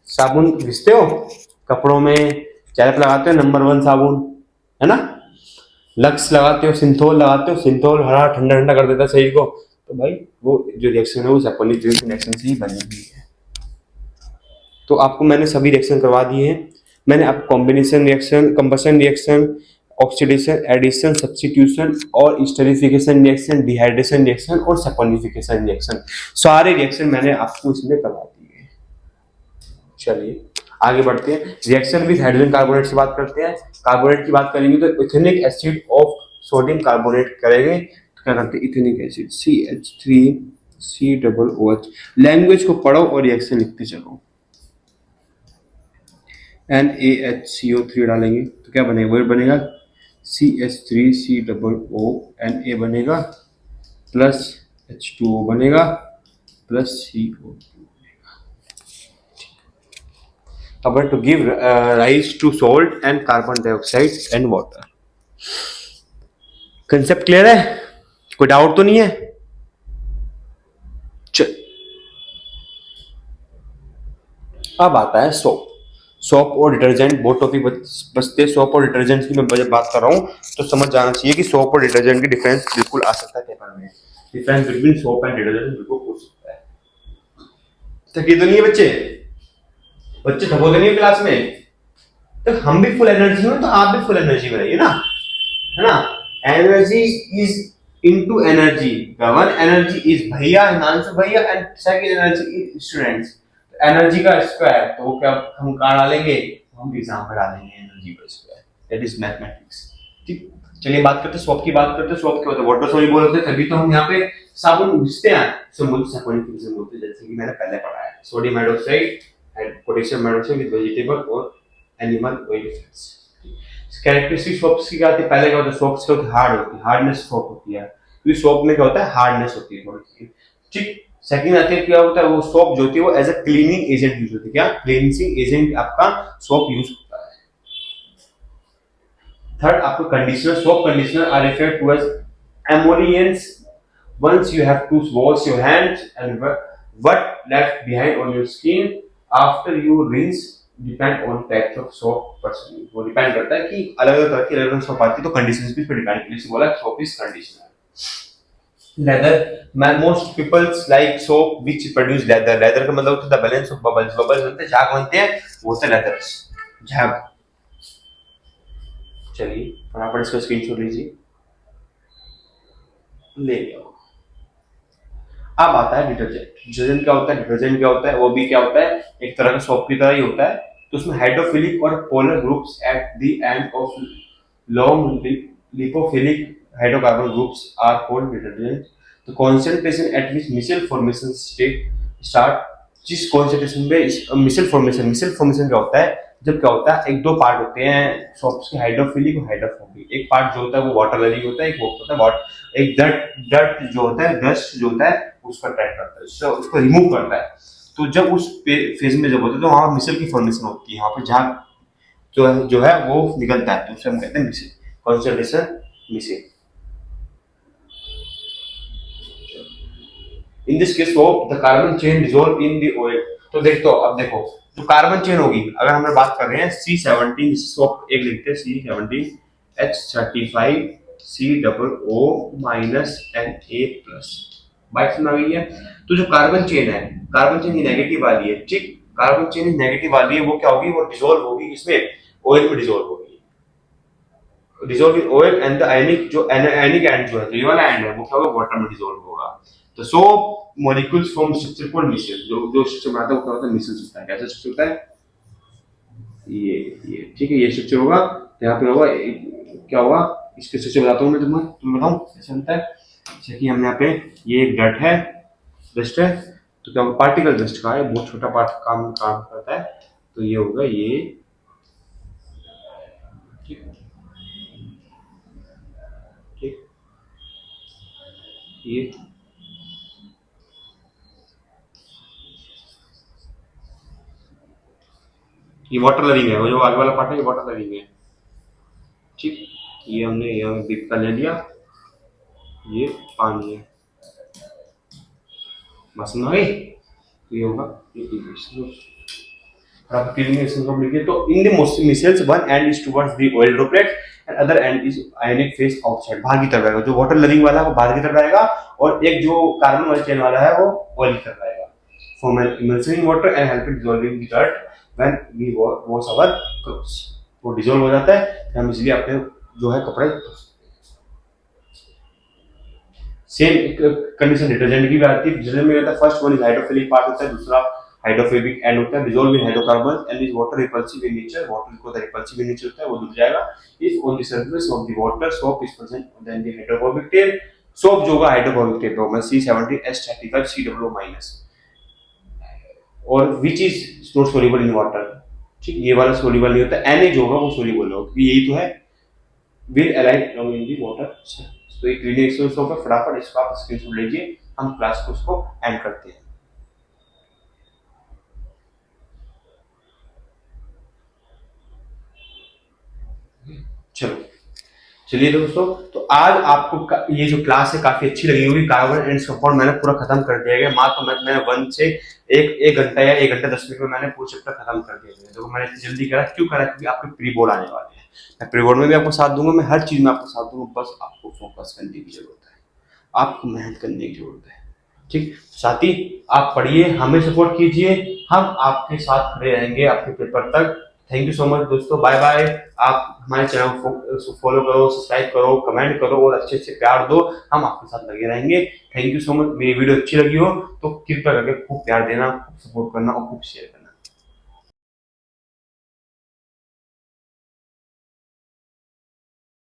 साबुन घिसते हो कपड़ों में, चेहरे पे लगाते हो नंबर 1 साबुन, है ना। लक्स लगाते हो, सिंथोल लगाते हो, सिंथोल हरा ठंडा ठंडा कर देता है शरीर को, तो भाई वो जो रिएक्शन है वो सपोनिफिकेशन रिएक्शन से ही बनी हुई है। तो आपको मैंने सभी रिएक्शन करवा दिए हैं। मैंने आप combination reaction, combustion reaction, oxidation, addition, substitution और स्टेरिफिकेशन रिएक्शन, डिहाइड्रेशन रिएक्शन और सपोनिफिकेशन रिएक्शन, सारे रिएक्शन मैंने आपको इसमें करवा दिए हैं। चलिए आगे बढ़ते हैं। रिएक्शन विद हाइड्रोजन कार्बोनेट से बात करते हैं। कार्बोनेट की बात करेंगे तो ethnic acid of sodium carbonate करेंगे, तो क्या करते हैं, इथेनिक एसिड CH3COOH। लैंग्वेज को पढ़ो और रिएक्शन लिखते चलो। NaHCO3 डालेंगे तो क्या बनेगा, वो बनेगा CH3COO, बनेगा प्लस H2O बनेगा प्लस CO2 बनेगा। अब to give rise to salt and carbon dioxide and water. Concept clear है, कोई डाउट तो नहीं है। चल अब आता है सोप। सोप और डिटर्जेंट, बहुत टॉपिक बचते हैं। सोप और डिटर्जेंट की मैं बात कर रहा हूँ तो समझ जाना चाहिए कि सोप और डिटर्जेंट की डिफरेंस बिल्कुल आ सकता है पेपर में। Difference between soap and detergent बिल्कुल पूछ सकता है। थके तो नहीं है बच्चे, बच्चे थकोते नहीं है क्लास में, तो हम भी फुल एनर्जी में, तो आप भी फुल एनर्जी में रहिए ना, है ना। Energy is into energy, one energy is भैया, हिमांशु भैया, and second energy is students. Energy का स्क्वायर तो वो क्या हम कहाँ डालेंगे, हम एग्जाम में डालेंगे एनर्जी का स्क्वायर, दैट इज मैथमेटिक्स। ठीक, चलिए बात करते हैं स्वैप की। बात करते हैं स्वैप क्या होता है, वाटर सॉल्यूबल होते हैं, तभी तो हम यहाँ पे साबुन घिसते हैं, सपोनिफिकेशन बोलते हैं, जैसे कि मैंने पहले पढ़ा है। Sodium hydroxide and potassium hydroxide with vegetable और animal oil fats. Characteristic soaps की क्या आती है, पहले क्या होता है, सोप्स क्या होती है, हार्ड होती है, हार्डनेस सोप होती है, क्योंकि सोप में क्या होता है, हार्डनेस होती है थोड़ी सी। ठीक, सेकंड आती है क्या होता है, वो सोप जो होती है वो as a cleaning agent use होती है। क्या क्लींजिंग एजेंट आपका सोप यूज होता है। थर्ड आपको conditioner, soap conditioner are referred to as emollients. Once you have to wash your hands and what left behind on your skin after you rinse depend on types of soap personally। वो depend करता है कि अलग अलग तरह की अलग अलग सोप आती है, तो कंडीशनर्स भी इस पर डिपेंड करती है। बोला soap is conditioner. Lather, most peoples like soap which produce lather. Lather का मतलब होता है the balance of bubbles, bubbles बनते हैं, झाग बनते हैं, वो होता है लेदर्स, झाग। चलिए फटाफट इसका स्क्रीनशॉट लीजिए, ले लिया। अब आता है डिटर्जेंट। डिटर्जेंट क्या होता है, डिटर्जेंट क्या होता है, वो भी क्या होता है, एक तरह का सोप की तरह ही होता है। तो उसमें हाइड्रोफिलिक और polar groups at the end of long lipophilic hydrocarbon groups are called detergent. The concentration at which micelle formation state start, जिस कंसंट्रेशन में मिसल फॉर्मेशन, मिसल फॉर्मेशन क्या होता है, जब क्या होता है, एक दो पार्ट होते हैं सोप्स के, हाइड्रोफिलिक और हाइड्रोफोबिक। एक पार्ट जो होता है वो वाटर लैनिक होता है, एक वो होता है वाटर, एक डर्ट, डर्ट जो होता है, डस्ट जो होता है उसका ट्रैक करता है, उसको रिमूव करता है। तो जब उस फेज में जब होता है तो वहां मिसल की फॉर्मेशन होती है, वहां पे झाग जो है वो निकलता है, तो उसे हम कहते हैं micelle, concentration micelle. In this case soap the carbon chain dissolve in the oil. तो देखो, अब देखो जो कार्बन चेन होगी, अगर हम बात कर रहे हैं C17, सोप एक लिखते हैं C17H35COO -Na+, बाइक सुना गई है। तो जो कार्बन चेन है, कार्बन चेन नेगेटिव वाली है, ठीक, कार्बन चेन नेगेटिव वाली है, वो क्या होगी, वो डिसॉल्व होगी इसमें, ऑयल में डिसॉल्व होगी, dissolve in oil and the ionic, जो आयनिक एंड जो है, ये वाला एंड है, वो क्या होगा, वाटर में डिसॉल्व होगा। तो सो मॉलिक्यूल्स फ्रॉम स्ट्रक्चर कॉल्ड मिसल, जो स्ट्रक्चर बनाता है वो क्या होता है, मिसल होता है। कैसा स्ट्रक्चर होता है, ये ठीक है, ये स्ट्रक्चर होगा। यहाँ पे होगा क्या होगा, इसके स्ट्रक्चर बताता हूँ मैं तुम्हें बताऊँ कैसे बनता है। जैसे कि हम यहाँ पे, ये एक डट है, डस्ट है, तो क्या पार्टिकल डस्ट का है, बहुत छोटा पार्ट काम काम करता है, तो ये होगा ये, ठीक ठीक, ये ये वाटर लविंग है, वो जो आगे वाला पार्ट है ये वाटर लविंग है। ठीक, ये हमने यहाँ बीप का ले लिया, ये पानी है, बस में आ गई। तो ये होगा तो in the most missiles one and is towards the oil droplet and other and is ionic face outside, बाहर की तरफ रहेगा। जो वाटर लविंग वाला है वो बाहर की तरफ रहेगा और एक जो कार्बन वाला चेन वाला है वो ऑयल की तरफ रहेगा। Form an emulsion water and help dissolving the dirt when we wash our clothes, वो डिसॉल्व हो जाता है, हम इसलिए अपने जो है कपड़े। सेम कंडीशन डिटर्जेंट की भी आती है। डिटर्जेंट में रहता है first one is hydrophilic part होता है, दूसरा हाइड्रोफोबिक एंड होता है, dissolve in hydrocarbon end is water repulsive in nature, water को रिपल्सिव इन नेचर होता है, वो डूब जाएगा if on the surface of the water soap is present then the hydrophobic tail, soap जो होगा हाइड्रोफोबिक टेल होगा C70H35 COO- और which is not soluble in water. ठीक, ये वाला सोल्यूबल नहीं होता, Na जो होगा वो सोल्यूबल होगा क्योंकि यही तो है will alive long in the water. तो एक क्लीनिंग एक्सरसाइज होगा, फटाफट इसको आप स्क्रीनशॉट लीजिए, हम क्लास को उसको एंड करते हैं। चलो, चलिए दोस्तों, तो आज आपको ये जो क्लास है काफी अच्छी लगी होगी। कार्बन एंड कंपाउंड मैंने पूरा खत्म कर दिया है, मात्र मैंने 1 से एक घंटा या 1 घंटा 10 मिनट में मैंने पूरा चैप्टर खत्म कर दिया है। तो मैंने इतनी जल्दी करा क्यों करा, क्योंकि आपके प्री बोर्ड आने वाले हैं। मैं प्री बोर्ड में भी आपको साथ दूंगा, मैं हर चीज में आपको साथ दूंगा, बस आपको फोकस करने की जरूरत है, आपको मेहनत करने की जरूरत है। ठीक, साथी आप पढ़िए, हमें सपोर्ट कीजिए, हम आपके साथ खड़े रहेंगे आपके पेपर तक। थैंक यू सो मच दोस्तों, बाय बाय। आप हमारे चैनल को फॉलो करो, सब्सक्राइब करो, कमेंट करो और अच्छे से प्यार दो, हम आपके साथ लगे रहेंगे। Thank you so much. मेरी वीडियो अच्छी लगी हो तो कृपया करके खूब प्यार देना, खूब सपोर्ट करना और खूब शेयर करना।